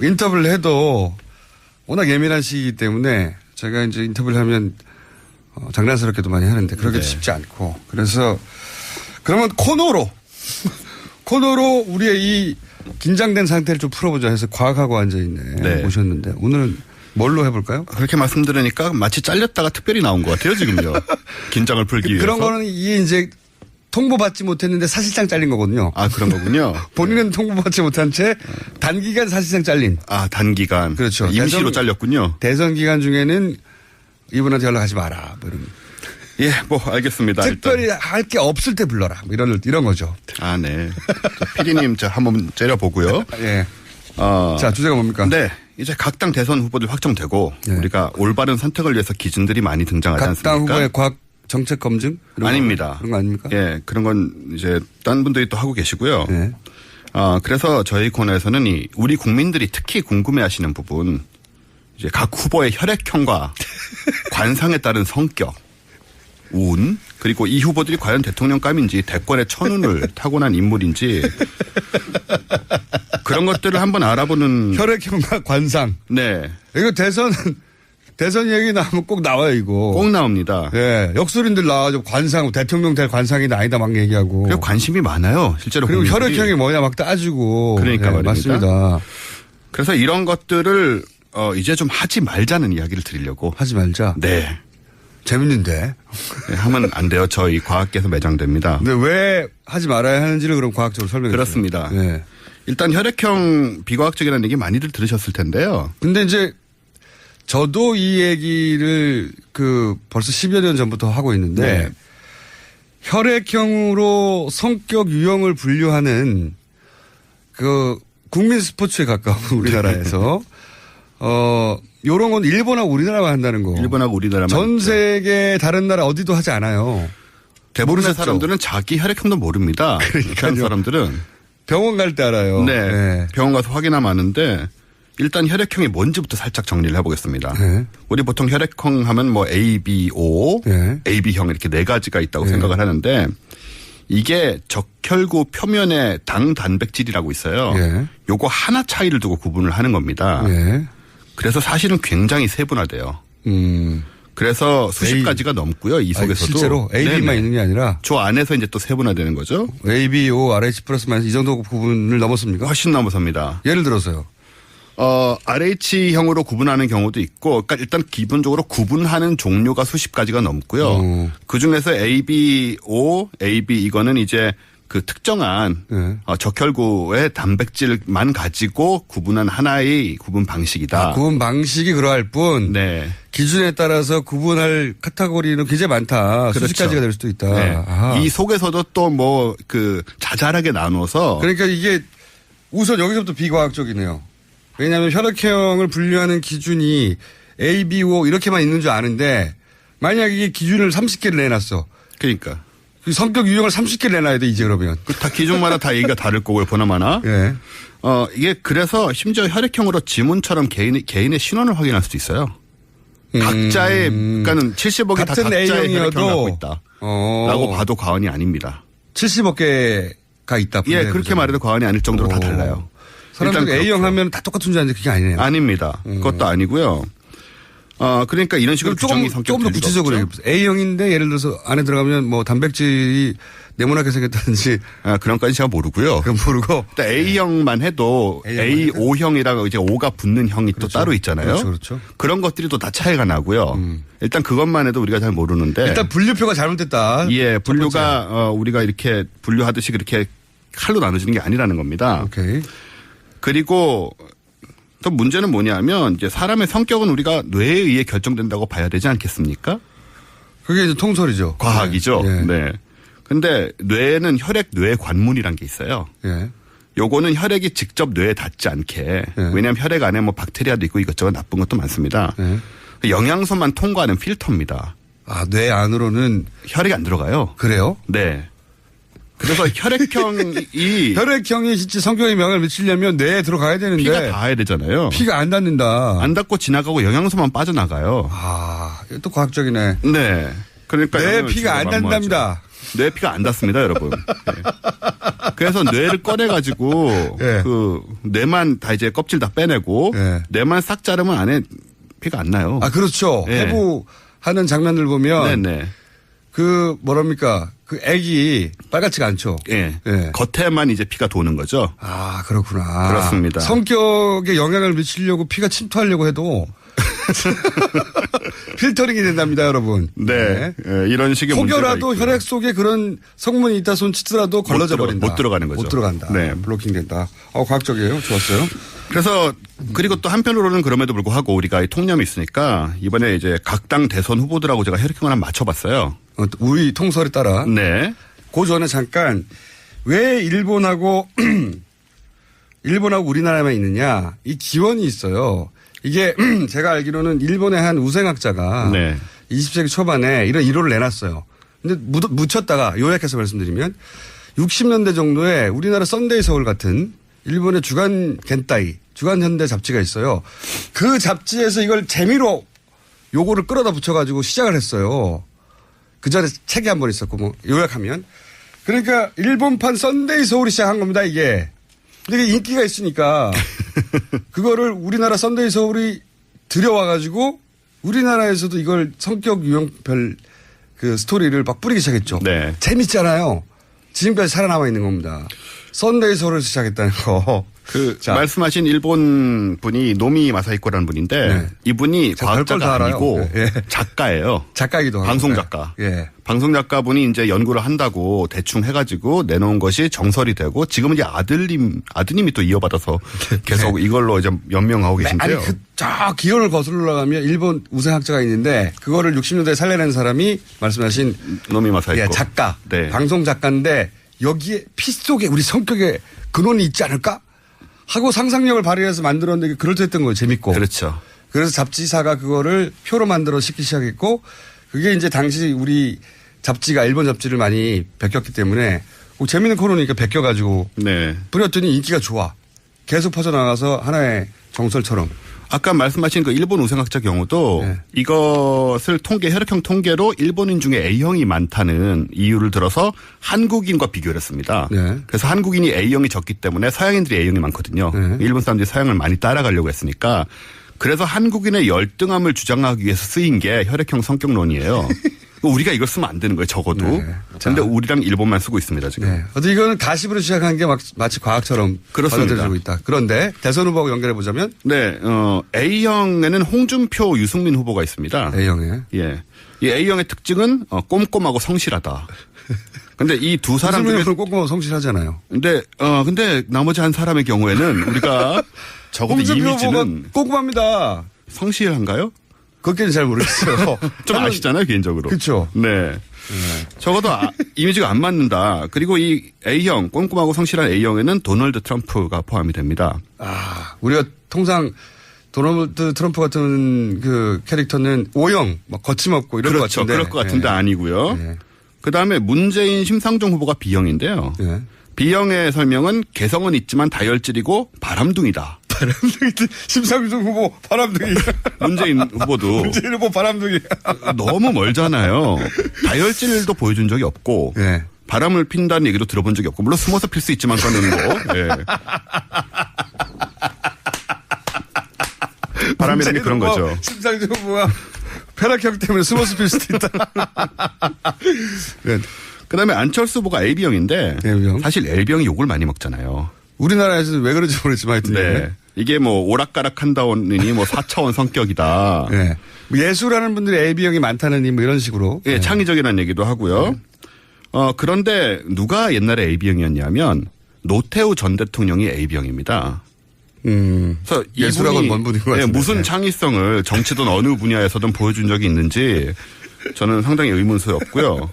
인터뷰를 해도 워낙 예민한 시기이기 때문에 제가 이제 인터뷰를 하면 장난스럽게도 많이 하는데 그러기도 쉽지 않고 그래서 그러면 코너로 우리의 이 긴장된 상태를 좀 풀어보자 해서 과학하고 앉아있네 모셨는데 오늘은 뭘로 해볼까요? 그렇게 말씀드리니까 마치 잘렸다가 특별히 나온 것 같아요 지금요. 긴장을 풀기 위해서. 그런 거는 이게 이제 통보받지 못했는데 사실상 잘린 거거든요. 아 그런 거군요. 본인은 통보받지 못한 채 단기간 사실상 잘린. 아 단기간. 그렇죠. 임시로 잘렸군요. 대선 기간 중에는 이분한테 연락하지 마라. 뭐 이런. 예, 뭐 알겠습니다. 특별히 할 게 없을 때 불러라. 뭐 이런 거죠. 아, 네. PD님 저 한번 째려보고요. 예. 자, 주제가 뭡니까? 네. 이제 각 당 대선 후보들 확정되고 우리가 올바른 선택을 위해서 기준들이 많이 등장하지 않습니까? 각 당 후보의 과학 정책 검증? 아닙니다. 그런 거 아닙니까? 예, 그런 건 이제 딴 분들이 또 하고 계시고요. 네. 그래서 저희 코너에서는 우리 국민들이 특히 궁금해하시는 부분, 이제 각 후보의 혈액형과 관상에 따른 성격, 운, 그리고 이 후보들이 과연 대통령감인지 대권의 천운을 타고난 인물인지 그런 것들을 한번 알아보는. 혈액형과 관상. 네. 이거 대선 얘기 나오면 꼭 나와요, 이거. 꼭 나옵니다. 예. 역술인들 나와서 관상, 대통령 될 관상이 아니다 막 얘기하고. 그리고 관심이 많아요, 실제로. 그리고 국민들이. 혈액형이 뭐냐 막 따지고. 그러니까 말입니다. 맞습니다. 그래서 이런 것들을 이제 좀 하지 말자는 이야기를 드리려고. 하지 말자. 네. 재밌는데. 네, 하면 안 돼요. 저희 과학계에서 매장됩니다. 근데 왜 하지 말아야 하는지를 그럼 과학적으로 설명해 주세요. 그렇습니다. 네. 일단 혈액형 비과학적이라는 얘기 많이들 들으셨을 텐데요. 근데 이제 저도 이 얘기를 벌써 10여 년 전부터 하고 있는데 네. 혈액형으로 성격 유형을 분류하는 국민 스포츠에 가까운 우리나라에서 요런 건 일본하고 우리나라가 한다는 거. 일본하고 우리나라만. 전 세계 다른 나라 어디도 하지 않아요. 대부분의 모르셨죠? 사람들은 자기 혈액형도 모릅니다. 그런 사람들은. 병원 갈 때 알아요. 네. 네. 병원 가서 확인하면 아는데 일단 혈액형이 뭔지부터 살짝 정리를 해보겠습니다. 네. 우리 보통 혈액형 하면 뭐 A, B, O, 네. AB형 이렇게 네 가지가 있다고 생각을 하는데 이게 적혈구 표면에 당 단백질이라고 있어요. 네. 요거 하나 차이를 두고 구분을 하는 겁니다. 네. 그래서 사실은 굉장히 세분화돼요. 그래서 수십 A. 가지가 넘고요. 이 속에서도. 실제로 AB만 네네. 있는 게 아니라 저 안에서 이제 또 세분화되는 거죠. AB, O, RH 플러스 마이너스 이 정도 부분을 넘었습니까? 훨씬 넘어섭니다. 예를 들어서요. RH형으로 구분하는 경우도 있고, 그러니까 일단 기본적으로 구분하는 종류가 수십 가지가 넘고요. 그 중에서 ABO, AB 이거는 이제 그 특정한 적혈구의 단백질만 가지고 구분한 하나의 구분 방식이다. 구분 방식이 그러할 뿐 네. 기준에 따라서 구분할 카테고리는 굉장히 많다. 그렇죠. 수십 가지가 될 수도 있다. 네. 이 속에서도 또 뭐 그 자잘하게 나눠서 그러니까 이게 우선 여기서부터 비과학적이네요. 왜냐하면 혈액형을 분류하는 기준이 A, B, O 이렇게만 있는 줄 아는데 만약 이게 기준을 30개를 내놨어. 그러니까 그 성격 유형을 30개를 내놔야 돼 이제 그러면. 다 기준마다 다 얘기가 다를 거고요, 보나마나. 예. 이게 그래서 심지어 혈액형으로 지문처럼 개인의 신원을 확인할 수도 있어요. 각자의 그러니까는 70억이 다 같은 각자의 혈액형을 A형이어도 갖고 있다라고 봐도 과언이 아닙니다. 70억 개가 있다. 예, 그렇게 말해도 과언이 아닐 정도로 다 달라요. 사람들이 일단 A형 하면 다 똑같은 줄 아는데 그게 아니네요. 아닙니다. 그것도 아니고요. 그러니까 이런 식으로 규정이 조금 더 구체적으로 얘기해보세요. A형인데 예를 들어서 안에 들어가면 뭐 단백질이 네모나게 생겼다든지. 그런 건까지 제가 모르고요. 그럼 모르고. A형만 해도 A5형이라고 이제 O가 붙는 형이 그렇죠. 또 따로 있잖아요. 그렇죠. 그런 것들이 또 다 차이가 나고요. 일단 그것만 해도 우리가 잘 모르는데. 일단 분류표가 잘못됐다. 예, 분류가 우리가 이렇게 분류하듯이 그렇게 칼로 나눠지는 게 아니라는 겁니다. 오케이. 그리고 또 문제는 뭐냐면 이제 사람의 성격은 우리가 뇌에 의해 결정된다고 봐야 되지 않겠습니까? 그게 이제 통설이죠. 과학이죠. 예. 네. 근데 뇌에는 뇌 관문이란 게 있어요. 예. 요거는 혈액이 직접 뇌에 닿지 않게. 예. 왜냐하면 혈액 안에 뭐 박테리아도 있고 이것저것 나쁜 것도 많습니다. 예. 영양소만 통과하는 필터입니다. 뇌 안으로는 혈액이 안 들어가요. 그래요? 네. 그래서 혈액형이 혈액형이 진짜 성격의 명을 미치려면 뇌에 들어가야 되는데 피가 닿아야 되잖아요. 피가 안 닿는다. 안 닿고 지나가고 영양소만 빠져나가요. 이것도 과학적이네. 네. 그러니까 뇌 피가 안 닿는답니다. 뇌 피가 안 닿습니다, 여러분. 네. 그래서 뇌를 꺼내가지고 예. 그 뇌만 다 이제 껍질 다 빼내고 예. 뇌만 싹 자르면 안에 피가 안 나요. 그렇죠. 예. 해부하는 장면들 보면 네네. 그 뭐랍니까? 그 액이 빨갛지가 않죠. 예. 예. 겉에만 이제 피가 도는 거죠. 그렇구나. 그렇습니다. 성격에 영향을 미치려고 피가 침투하려고 해도 필터링이 된답니다, 여러분. 네. 예, 이런 식의 문제가 혹여라도 있고요. 혈액 속에 그런 성분이 있다 손치더라도 걸러져 버린다. 못 들어가는 거죠. 못 들어간다. 네. 블로킹 된다. 과학적이에요. 좋았어요. 그래서 그리고 또 한편으로는 그럼에도 불구하고 우리가 이 통념이 있으니까 이번에 이제 각 당 대선 후보들하고 제가 혈액형을 한번 맞춰봤어요. 우리 통설에 따라. 네. 그 전에 잠깐 왜 일본하고 우리나라만 있느냐 이 기원이 있어요. 이게 제가 알기로는 일본의 한 우생학자가 네. 20세기 초반에 이런 이론을 내놨어요. 근데 묻혔다가 요약해서 말씀드리면 60년대 정도에 우리나라 썬데이 서울 같은 일본의 주간 겐타이, 주간 현대 잡지가 있어요. 그 잡지에서 이걸 재미로 요거를 끌어다 붙여가지고 시작을 했어요. 그 전에 책이 한 번 있었고 뭐 요약하면. 그러니까 일본판 썬데이 서울이 시작한 겁니다 이게. 근데 이게 인기가 있으니까 그거를 우리나라 썬데이 서울이 들여와가지고 우리나라에서도 이걸 성격 유형별 그 스토리를 막 뿌리기 시작했죠. 네. 재밌잖아요. 지금까지 살아남아 있는 겁니다. 썬데이 서울에서 시작했다는 거. 자. 말씀하신 일본 분이 노미 마사히코라는 분인데 네. 이분이 과학자가 아니고 예. 작가예요. 작가이기도 하고. 방송 작가. 예. 방송 작가분이 이제 연구를 한다고 대충 해가지고 내놓은 것이 정설이 되고 지금은 이제 아드님이 또 이어받아서 계속 이걸로 이제 연명하고 계신데요. 아니 저 기원을 거슬러 올라가면 일본 우생학자가 있는데 그거를 60년대에 살려낸 사람이 말씀하신 노미 마사히코. 예, 작가, 네. 방송 작가인데 여기에 피 속에 우리 성격에 근원이 있지 않을까? 하고 상상력을 발휘해서 만들었는데 그럴듯했던 거예요. 재밌고. 그렇죠. 그래서 잡지사가 그거를 표로 만들어 시키기 시작했고 그게 이제 당시 우리 잡지가 일본 잡지를 많이 베꼈기 때문에 재밌는 코너니까 베껴가지고 네. 뿌렸더니 인기가 좋아. 계속 퍼져나가서 하나의 정설처럼. 아까 말씀하신 그 일본 우생학자 경우도 네. 이것을 혈액형 통계로 일본인 중에 A형이 많다는 이유를 들어서 한국인과 비교를 했습니다. 네. 그래서 한국인이 A형이 적기 때문에 서양인들이 A형이 많거든요. 네. 일본 사람들이 서양을 많이 따라가려고 했으니까 그래서 한국인의 열등함을 주장하기 위해서 쓰인 게 혈액형 성격론이에요. 우리가 이걸 쓰면 안 되는 거예요. 적어도. 그런데 우리랑 일본만 쓰고 있습니다. 지금. 네. 어떻게 이거는 가십으로 시작한 게 마치 과학처럼 그렇습니다. 받아들여지고 있다. 그런데 대선 후보하고 연결해 보자면 네, A형에는 홍준표, 유승민 후보가 있습니다. A형에. 예. 이 A형의 특징은 꼼꼼하고 성실하다. 근데 이 두 사람 중에 유승민 꼼꼼하고 성실하잖아요. 근데 나머지 한 사람의 경우에는 우리가 적어도 홍준표 후보가 이미지는 꼼꼼합니다. 성실한가요? 그것까지는 잘 모르겠어요. 좀 아시잖아요, 개인적으로. 그렇죠. 네. 적어도 이미지가 안 맞는다. 그리고 이 A형, 꼼꼼하고 성실한 A형에는 도널드 트럼프가 포함이 됩니다. 우리가 통상 도널드 트럼프 같은 그 캐릭터는 O형, 막 거침없고 이런 것 그렇죠. 같은데. 그럴 것 같은데 아니고요. 네. 그다음에 문재인, 심상정 후보가 B형인데요. 네. B형의 설명은 개성은 있지만 다혈질이고 바람둥이다. 바람둥이, 심상정 후보 바람둥이. 문재인 후보도 문재인 후보 바람둥이. 너무 멀잖아요. 다혈질도 보여준 적이 없고 네. 바람을 핀다는 얘기도 들어본 적이 없고 물론 숨어서 필 수 있지만 꺼내는 거. 예. 바람이라는 게 그런 거죠. 심상정 후보가 폐락형 때문에 숨어서 필 수도 있다. 네. 그다음에 안철수 후보가 AB형인데 A형. 사실 L병이 욕을 많이 먹잖아요. 우리나라에서는 왜 그런지 모르겠지만 하여튼. 네. 이게 뭐 오락가락한다오느니 뭐 4차원 성격이다. 네. 뭐 예술하는 분들이 A형이 많다느니 뭐 이런 식으로. 예, 창의적이라는 얘기도 하고요. 그런데 누가 옛날에 AB형이었냐면 노태우 전 대통령이 AB형입니다. 그래서 예술학원 뭔 분인 것 같은데. 무슨 창의성을 정치든 어느 분야에서든 보여준 적이 있는지 저는 상당히 의문스럽고요.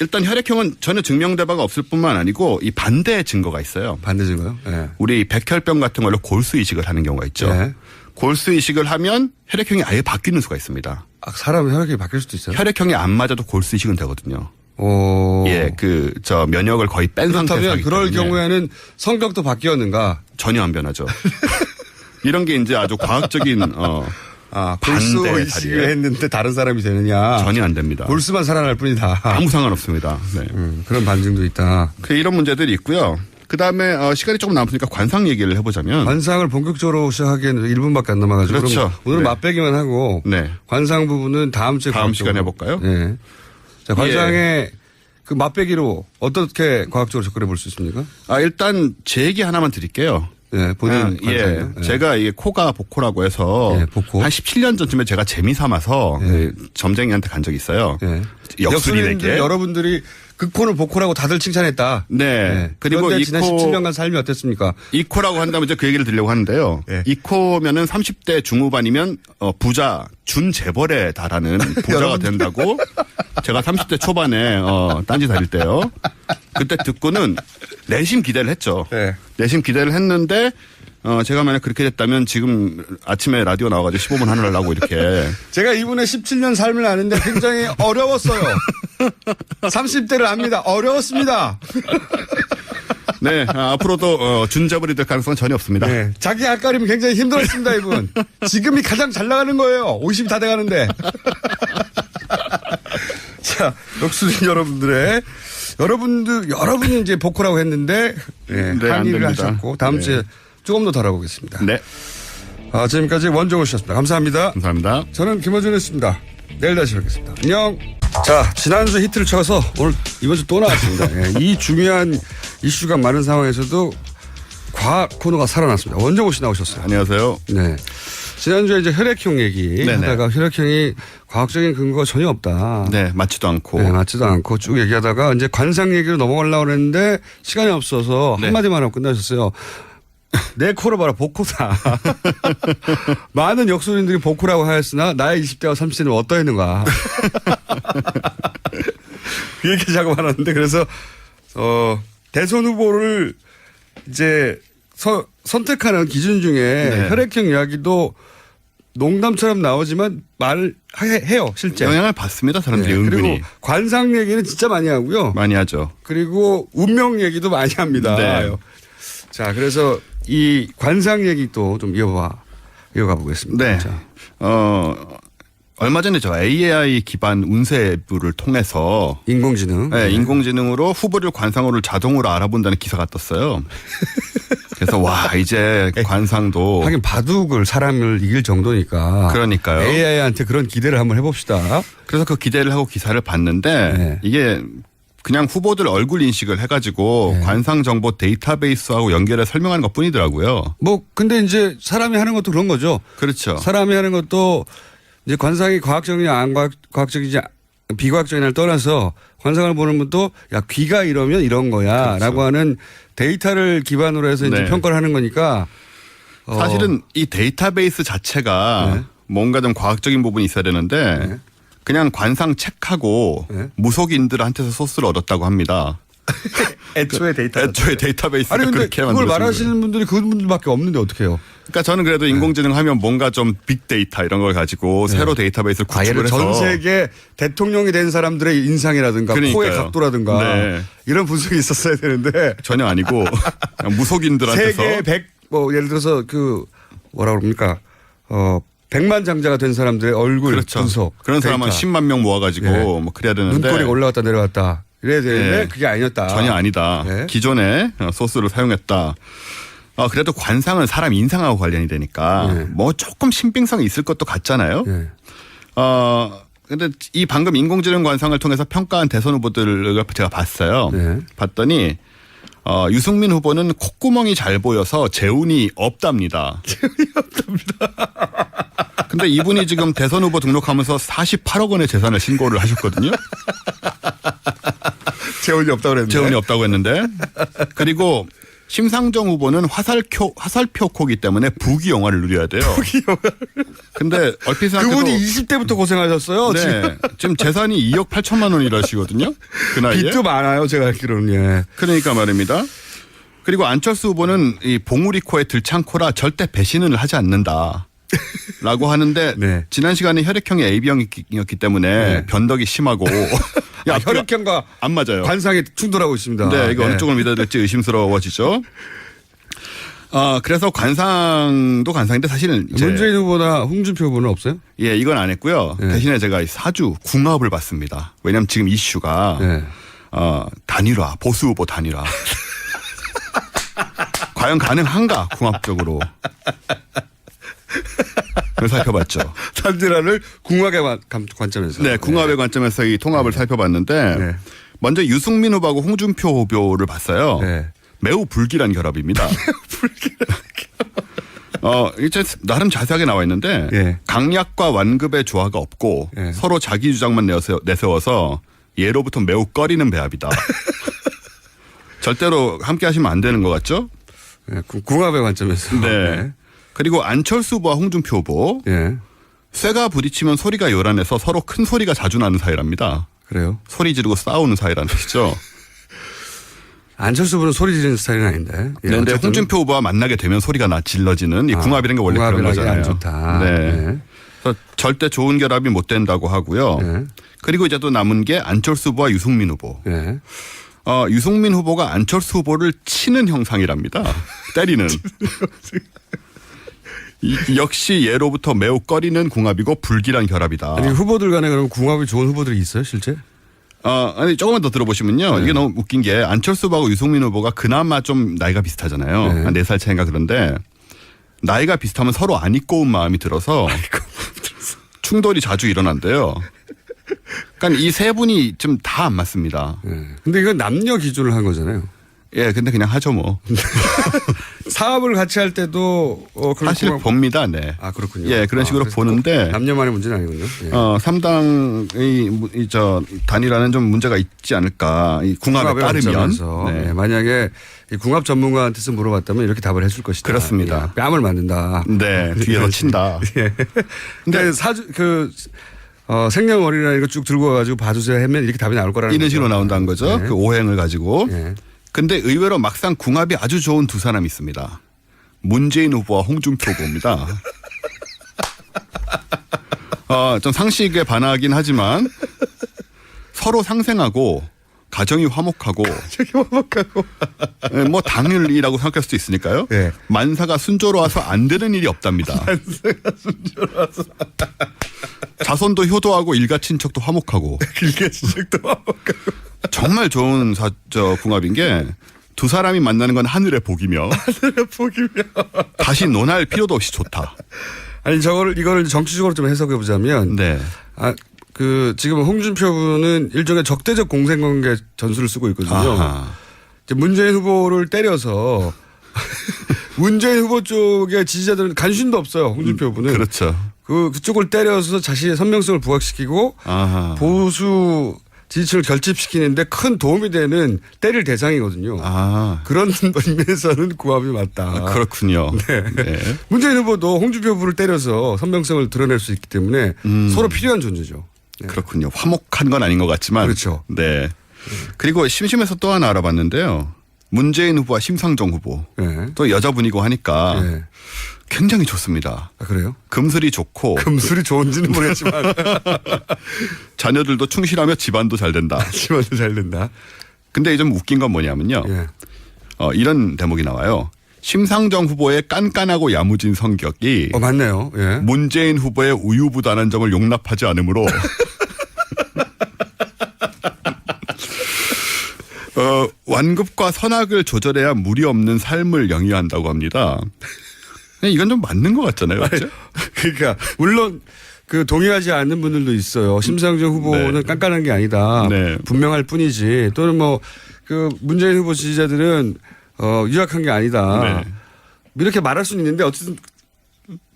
일단 혈액형은 전혀 증명된 바가 없을 뿐만 아니고 이 반대 증거가 있어요. 반대 증거요? 네. 우리 백혈병 같은 걸로 골수 이식을 하는 경우가 있죠. 네. 골수 이식을 하면 혈액형이 아예 바뀌는 수가 있습니다. 사람 혈액이 바뀔 수도 있어요? 혈액형이 안 맞아도 골수 이식은 되거든요. 오. 예, 면역을 거의 뺀 상태에서. 그렇다면 하기 그럴 때문에 경우에는 성격도 바뀌었는가? 전혀 안 변하죠. 이런 게 이제 아주 과학적인, 골수 반대 이식을 자리에. 했는데 다른 사람이 되느냐? 전혀 안 됩니다. 골수만 살아날 뿐이다. 아무 상관없습니다. 네. 그런 반증도 있다. 이런 문제들이 있고요. 그 다음에 시간이 조금 남으니까 관상 얘기를 해보자면. 관상을 본격적으로 시작하기에는 1분밖에 안 남아가지고. 그렇죠. 오늘 네. 맛배기만 하고. 네. 관상 부분은 다음 주에. 다음 과학적으로. 시간에 해볼까요? 네. 자, 관상의 그 맛배기로 어떻게 과학적으로 접근해 볼 수 있습니까? 일단 제 얘기 하나만 드릴게요. 네, 본인 관상이요. 네. 제가 이게 코가 복코라고 해서 네, 복코. 한 17년 전쯤에 제가 재미삼아서 점쟁이한테 간 적이 있어요. 네. 역술인에게. 여러분들이 그 코는 복코라고 다들 칭찬했다. 네. 그리고 그런데 이 지난 코 17년간 삶이 어땠습니까? 이 코라고 한다면 이제 그 얘기를 드리려고 하는데요. 네. 이 코면은 30대 중후반이면 부자 준재벌에 달하는 부자가 된다고 제가 30대 초반에 딴지 다닐 때요. 그때 듣고는 내심 기대를 했죠. 네. 내심 기대를 했는데 제가 만약 그렇게 됐다면 지금 아침에 라디오 나와가지고 15분 하느라고 이렇게. 제가 이분의 17년 삶을 아는데 굉장히 어려웠어요. 30대를 압니다. 어려웠습니다. 네, 앞으로도 준재벌이 될 가능성은 전혀 없습니다. 네. 자기 알까리면 굉장히 힘들었습니다, 이분. 지금이 가장 잘 나가는 거예요. 50이 다 돼가는데. 자, 역술인 여러분이 이제 복코라고 했는데, 네, 네, 안 항의를 됩니다. 하셨고, 다음 네. 주에 조금 더 다뤄보겠습니다. 네, 지금까지 원종우 씨였습니다. 감사합니다. 감사합니다. 저는 김어준이었습니다. 내일 다시 뵙겠습니다. 안녕. 자, 지난주 히트를 쳐서 오늘 이번 주 또 나왔습니다. 예, 이 중요한 이슈가 많은 상황에서도 과학 코너가 살아났습니다. 원종우 씨 나오셨어요. 안녕하세요. 네. 지난주에 이제 혈액형 얘기 네네. 하다가 혈액형이 과학적인 근거가 전혀 없다. 네, 맞지도 않고. 네, 맞지도 않고 쭉 얘기하다가 이제 관상 얘기로 넘어가려고 했는데 시간이 없어서 네. 한마디만 하고 끝나셨어요. 내 코를 봐라, 복코다. 많은 역술인들이 복코라고 하였으나 나의 20대와 30대는 어떠했는가. 그 얘기 자꾸 말하는데 그래서 대선 후보를 이제 선택하는 기준 중에 네. 혈액형 이야기도 농담처럼 나오지만 해요, 실제. 영향을 받습니다, 사람들이 네, 은근히. 그리고 관상 얘기는 진짜 많이 하고요. 많이 하죠. 그리고 운명 얘기도 많이 합니다. 네. 자, 그래서 이 관상 얘기 또 좀 이어가 보겠습니다. 네. 자. 얼마 전에 저 AI 기반 운세 앱을 통해서 인공지능. 네, 인공지능으로 후보를 관상어를 자동으로 알아본다는 기사가 떴어요. 그래서 와 이제 관상도 하긴 바둑을 사람을 이길 정도니까. 그러니까요. AI한테 그런 기대를 한번 해봅시다. 그래서 그 기대를 하고 기사를 봤는데 네. 이게 그냥 후보들 얼굴 인식을 해가지고 관상 정보 데이터베이스하고 연결해 설명하는 것 뿐이더라고요. 뭐 근데 이제 사람이 하는 것도 그런 거죠. 그렇죠. 사람이 하는 것도 이제 관상이 과학적이냐 안 과학적이냐 비과학적이냐를 떠나서 관상을 보는 분도 야 귀가 이러면 이런 거야라고 하는 데이터를 기반으로 해서 이제 네. 평가를 하는 거니까 사실은 이 데이터베이스 자체가 네. 뭔가 좀 과학적인 부분이 있어야 되는데 그냥 관상 책하고 네. 무속인들한테서 소스를 얻었다고 합니다. 애초에 애초에 데이터베이스가 아니 근데 그렇게 그걸 만들어진 말하시는 거예요. 분들이 그분들밖에 없는데 어떡해요? 그러니까 저는 그래도 인공지능 하면 뭔가 좀 빅데이터 이런 걸 가지고 새로 데이터베이스를 구축을 해서 전 세계 대통령이 된 사람들의 인상이라든가 코의 그러니까요. 각도라든가 네. 이런 분석이 있었어야 되는데 전혀 아니고 그냥 무속인들한테서 세계 100 뭐 예를 들어서 그 뭐라 그럽니까 100만 장자가 된 사람들의 얼굴 그렇죠. 분석 그런 사람 한 데이터. 10만 명 모아가지고 네. 뭐 그래야 되는데 눈꼬리가 올라갔다 내려갔다 이래야 되는데 네. 그게 아니었다. 전혀 아니다. 네. 기존의 소스를 사용했다. 그래도 관상은 사람 인상하고 관련이 되니까 네. 뭐 조금 신빙성이 있을 것도 같잖아요. 네. 근데 이 방금 인공지능 관상을 통해서 평가한 대선 후보들을 제가 봤어요. 네. 봤더니 유승민 후보는 콧구멍이 잘 보여서 재운이 없답니다. 재운이 없답니다. 근데 이분이 지금 대선 후보 등록하면서 48억 원의 재산을 신고를 하셨거든요. 재원이 없다고 그랬는데. 재운이 없다고 했는데. 그리고 심상정 후보는 화살표코기 때문에 부귀 영화를 누려야 돼요. 부귀 영화. 근데 얼핏 생각해도 그분이 20대부터 고생하셨어요. 네, 지금 재산이 2억 8천만 원이라시거든요. 그 나이에. 빚도 많아요. 제가 알기로는. 예. 그러니까 말입니다. 그리고 안철수 후보는 이 봉우리 코에 들창코라 절대 배신을 하지 않는다. 라고 하는데 네. 지난 시간에 혈액형이 AB형이었기 때문에 네. 변덕이 심하고 야, 혈액형과 안 맞아요. 관상이 충돌하고 있습니다. 네, 이거 네. 어느 쪽을 믿어야 될지 의심스러워지죠. 그래서 관상도 관상인데 사실은 이제 문재인 후보나 홍준표 후보는 없어요? 예, 이건 안 했고요. 네. 대신에 제가 사주 궁합을 봤습니다. 왜냐하면 지금 이슈가 네. 단일화, 보수 후보 단일화. 과연 가능한가 궁합적으로. 그걸 살펴봤죠. 단일화를 궁합의 관점에서. 네, 궁합의 관점에서 이 통합을 살펴봤는데 네. 먼저 유승민 후보하고 홍준표 후보를 봤어요. 네. 매우 불길한 결합입니다. 이제 나름 자세하게 나와 있는데 예. 강약과 완급의 조화가 없고 예. 서로 자기 주장만 내세워서 예로부터 매우 꺼리는 배합이다. 절대로 함께 하시면 안 되는 것 같죠? 네, 궁합의 관점에서. 네. 그리고 안철수 후보와 홍준표 후보 예. 쇠가 부딪히면 소리가 요란해서 서로 큰 소리가 자주 나는 사이랍니다. 그래요? 소리 지르고 싸우는 사이라는 뜻이죠. 안철수 후보는 소리 지르는 스타일은 아닌데. 예, 그런데 어쨌든 홍준표 후보와 만나게 되면 소리가 질러지는 이 궁합이라는 게 원래 그런 궁합이라는 게 거잖아요. 안 좋다. 네. 네. 그래서 절대 좋은 결합이 못 된다고 하고요. 네. 그리고 이제 또 남은 게 안철수 후보와 유승민 후보. 예. 유승민 후보가 안철수 후보를 치는 형상이랍니다. 때리는. 역시 예로부터 매우 꺼리는 궁합이고 불길한 결합이다. 아니 후보들 간에 그러면 궁합이 좋은 후보들이 있어요, 실제? 아니 조금만 더 들어보시면요. 이게 너무 웃긴 게 안철수 후보하고 유승민 후보가 그나마 좀 나이가 비슷하잖아요. 네. 한 4살 차이인가 그런데 나이가 비슷하면 서로 안 입고 온 마음이 들어서 충돌이 자주 일어난대요. 그러니까 이 세 분이 좀 다 안 맞습니다. 예. 근데 이건 남녀 기준을 한 거잖아요. 예, 근데 그냥 하죠 뭐. 사업을 같이 할 때도 그런 사실 궁합- 봅니다. 네. 아 그렇군요. 예, 그런 식으로 그래서 보는데 남녀만의 문제는 아니군요. 예. 3당의 단일화는 좀 문제가 있지 않을까. 이 궁합에 궁합의 따르면. 관점에서. 네. 예, 만약에 이 궁합 전문가한테서 물어봤다면 이렇게 답을 해줄 것이다. 그렇습니다. 예, 뺨을 맞는다. 네, 뒤에서 친다. 예. 근데 생년월일이나 이거 쭉 들고 와가지고 봐주세요 하면 이렇게 답이 나올 거라는 이런 식으로 거죠. 나온다는 거죠. 네. 그 오행을 가지고. 예. 근데 의외로 막상 궁합이 아주 좋은 두 사람이 있습니다. 문재인 후보와 홍준표 후보입니다. 좀 상식에 반하긴 하지만 서로 상생하고 가정이 화목하고 뭐 당일이라고 생각할 수도 있으니까요. 예. 만사가 순조로워서 안 되는 일이 없답니다. 자손도 효도하고 일가 친척도 화목하고. 길게 지적도 정말 좋은 궁합인 게 두 사람이 만나는 건 하늘의 복이며 포기며. 다시 논할 필요도 없이 좋다. 아니 이거를 정치적으로 좀 해석해 보자면 네. 지금 홍준표 군은 일종의 적대적 공생관계 전술을 쓰고 있거든요. 아하. 이제 문재인 후보를 때려서 문재인 후보 쪽의 지지자들은 간신도 없어요. 홍준표 후보는. 그렇죠. 그쪽을 때려서 자신의 선명성을 부각시키고 아하. 보수 지지층을 결집시키는데 큰 도움이 되는 때릴 대상이거든요. 아. 그런 의미에서는 구합이 맞다. 그렇군요. 네. 네. 문재인 후보도 홍준표 후보를 때려서 선명성을 드러낼 수 있기 때문에 서로 필요한 존재죠. 네. 그렇군요. 화목한 건 아닌 것 같지만. 그렇죠. 네. 그리고 심심해서 또 하나 알아봤는데요. 문재인 후보와 심상정 후보. 네. 또 여자분이고 하니까 네. 굉장히 좋습니다. 아, 그래요? 금슬이 좋고 금술이 좋은지는 모르겠지만 자녀들도 충실하며 집안도 잘 된다. 집안도 잘 된다. 근데 좀 웃긴 건 뭐냐면요. 예. 이런 대목이 나와요. 심상정 후보의 깐깐하고 야무진 성격이 맞네요. 예. 문재인 후보의 우유부단한 점을 용납하지 않으므로 완급과 선악을 조절해야 무리 없는 삶을 영위한다고 합니다. 이건 좀 맞는 것 같잖아요. 그렇죠? 그러니까 물론 동의하지 않는 분들도 있어요. 심상정 후보는 네. 깐깐한 게 아니다. 네. 분명할 뿐이지. 또는 문재인 후보 지지자들은 유약한 게 아니다. 네. 이렇게 말할 수는 있는데 어쨌든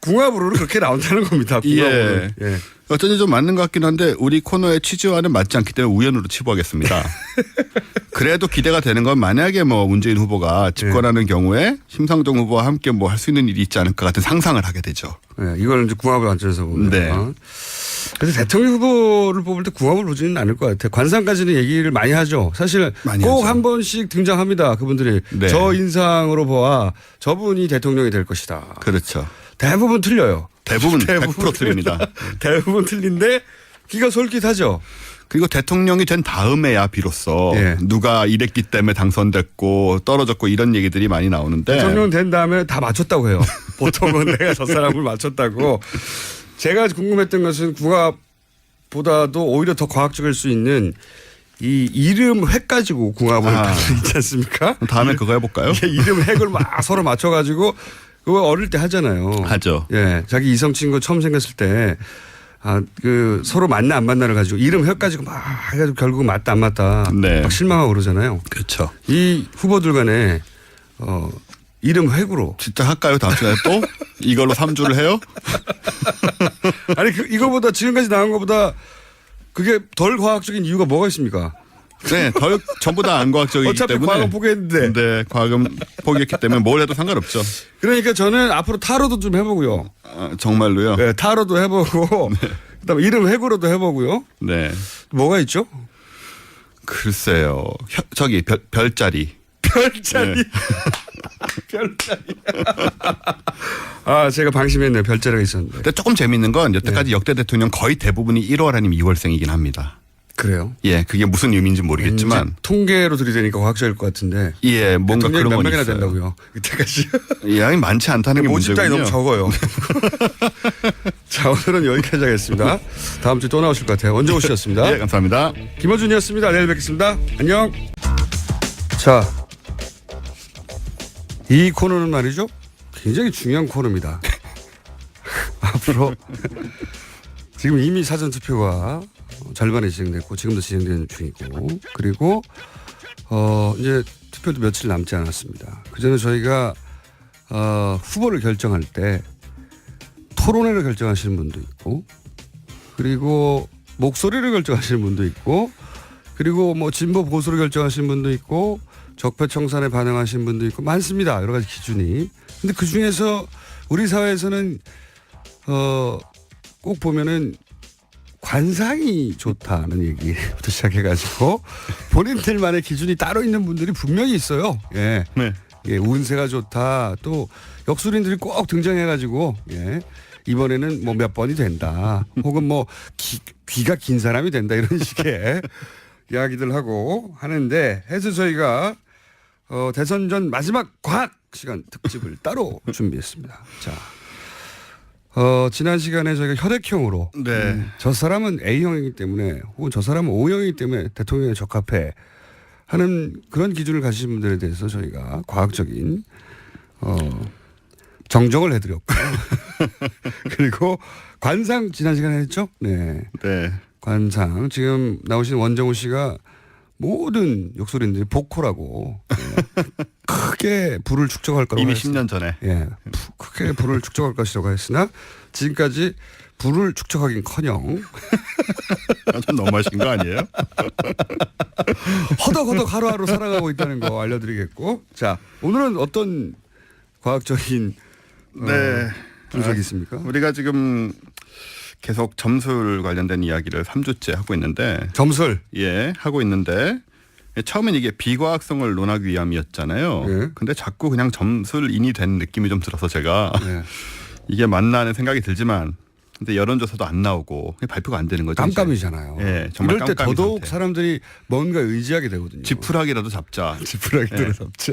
궁합으로는 그렇게 나온다는 겁니다. 궁합으로. 예. 어쩐지 좀 맞는 것 같긴 한데 우리 코너의 취지와는 맞지 않기 때문에 우연으로 치부하겠습니다. 그래도 기대가 되는 건 만약에 문재인 후보가 집권하는 경우에 심상정 후보와 함께 할 수 있는 일이 있지 않을까 같은 상상을 하게 되죠. 네, 이걸 이제 궁합을 만들어서 보면. 네. 그래서 대통령 후보를 뽑을 때 궁합을 보지는 않을 것 같아요. 관상까지는 얘기를 많이 하죠. 사실 많이 꼭 하죠. 한 번씩 등장합니다. 그분들이. 네. 저 인상으로 보아 저분이 대통령이 될 것이다. 그렇죠. 대부분 틀려요. 대부분 100% 틀립니다. 대부분 틀린데 귀가 솔깃하죠. 그리고 대통령이 된 다음에야 비로소 예. 누가 이랬기 때문에 당선됐고 떨어졌고 이런 얘기들이 많이 나오는데 대통령 된 다음에 다 맞췄다고 해요. 보통은 내가 저 사람을 맞췄다고. 제가 궁금했던 것은 궁합보다도 오히려 더 과학적일 수 있는 이 이름 획 가지고 궁합을 있지 않습니까? 다음에 그거 해볼까요? 이름 획을 막 서로 맞춰가지고 그거 어릴 때 하잖아요. 하죠. 예. 자기 이성 친구 처음 생겼을 때 서로 맞나 안 맞나를 가지고 이름 획 가지고 막 해가지고 결국 맞다 안 맞다. 네. 막 실망하고 그러잖아요. 그렇죠. 이 후보들 간에 이름 획으로. 진짜 할까요? 다음 시간에 또? 이걸로 3주를 해요? 아니 이거보다 지금까지 나온 것보다 그게 덜 과학적인 이유가 뭐가 있습니까? 네, 전부 다 안 과학적이기 어차피 때문에. 과학은 포기했는데. 네, 과학은 포기했기 때문에 뭘 해도 상관없죠. 그러니까 저는 앞으로 타로도 좀 해보고요. 정말로요? 네, 타로도 해보고 그다음에 이름 획으로도 해보고요. 네. 뭐가 있죠? 글쎄요. 별자리. 별자리. 네. 별자리. 제가 방심했네요. 별자리가 있었는데. 근데 조금 재밌는 건 여태까지 역대 대통령 거의 대부분이 1월 아니면 2월생이긴 합니다. 그래요? 예, 그게 무슨 의미인지 모르겠지만. 통계로 들이대니까 과학적일 것 같은데. 예, 뭔가 그런 몇 건 명이나 있어요. 된다고요? 이때까지. 양이 많지 않다는 게 모집단이 문제군요. 너무 적어요. 자, 오늘은 여기까지 하겠습니다. 다음 주에 또 나오실 것 같아요. 언제 오셨습니다? 네, 감사합니다. 김어준이었습니다. 내일 뵙겠습니다. 안녕. 자, 이 코너는 말이죠. 굉장히 중요한 코너입니다. 앞으로 지금 이미 사전투표가 절반이 진행됐고 지금도 진행되는 중이고 그리고 이제 투표도 며칠 남지 않았습니다. 그전에 저희가 후보를 결정할 때 토론회를 결정하시는 분도 있고 그리고 목소리를 결정하시는 분도 있고 그리고 진보 보수를 결정하시는 분도 있고 적폐청산에 반응하시는 분도 있고 많습니다. 여러 가지 기준이. 근데 그 중에서 우리 사회에서는 꼭 보면은 관상이 좋다는 얘기부터 시작해가지고 본인들만의 기준이 따로 있는 분들이 분명히 있어요. 예. 네. 예, 운세가 좋다. 또 역술인들이 꼭 등장해가지고 예. 이번에는 몇 번이 된다. 혹은 귀가 긴 사람이 된다. 이런 식의 이야기들 하고 하는데 해서 저희가 대선 전 마지막 과학 시간 특집을 따로 준비했습니다. 자, 지난 시간에 저희가 혈액형으로 네. 저 사람은 A형이기 때문에 혹은 저 사람은 O형이기 때문에 대통령에 적합해 하는 그런 기준을 가지신 분들에 대해서 저희가 과학적인 정정을 해드렸고 그리고 관상 지난 시간에 했죠? 네. 네. 관상 지금 나오신 원정우 씨가 모든 욕설인들이 복호라고 크게 불을 축적할 거라고 이미 했습니다. 10년 전에. 예, 크게 불을 축적할 것이라고 했으나 지금까지 불을 축적하긴커녕 좀 너무하신 거 아니에요? 허덕허덕 하루하루 살아가고 있다는 거 알려드리겠고, 자 오늘은 어떤 과학적인 네. 분석이 있습니까? 우리가 지금 계속 점술 관련된 이야기를 3주째 하고 있는데 점술. 예, 하고 있는데 처음엔 이게 비과학성을 논하기 위함이었잖아요. 예. 근데 자꾸 그냥 점술인이 된 느낌이 좀 들어서 제가 예. 이게 맞나 하는 생각이 들지만 근데 여론조사도 안 나오고 발표가 안 되는 거죠. 깜깜이잖아요. 예, 정말 이럴 때 깜깜이 더더욱 상태. 사람들이 뭔가 의지하게 되거든요. 지푸라기라도 잡자. 지푸라기들을 예. 잡자.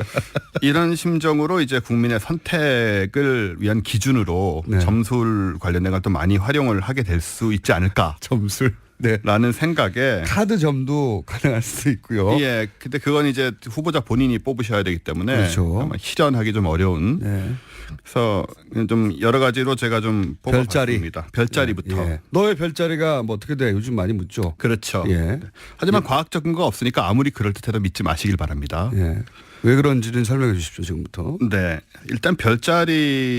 이런 심정으로 이제 국민의 선택을 위한 기준으로 네. 점술 관련된 것도 많이 활용을 하게 될 수 있지 않을까. 점술. 네. 라는 생각에 카드점도 가능할 수도 있고요. 예, 근데 그건 이제 후보자 본인이 뽑으셔야 되기 때문에 그렇죠. 아마 실현하기 좀 어려운. 네. 그래서 좀 여러 가지로 제가 좀 뽑아봤습니다. 별자리부터. 예. 너의 별자리가 뭐 어떻게 돼? 요즘 많이 묻죠. 그렇죠. 예. 하지만 과학적인 거 없으니까 아무리 그럴듯해도 믿지 마시길 바랍니다. 예. 왜 그런지는 설명해 주십시오 지금부터. 네, 일단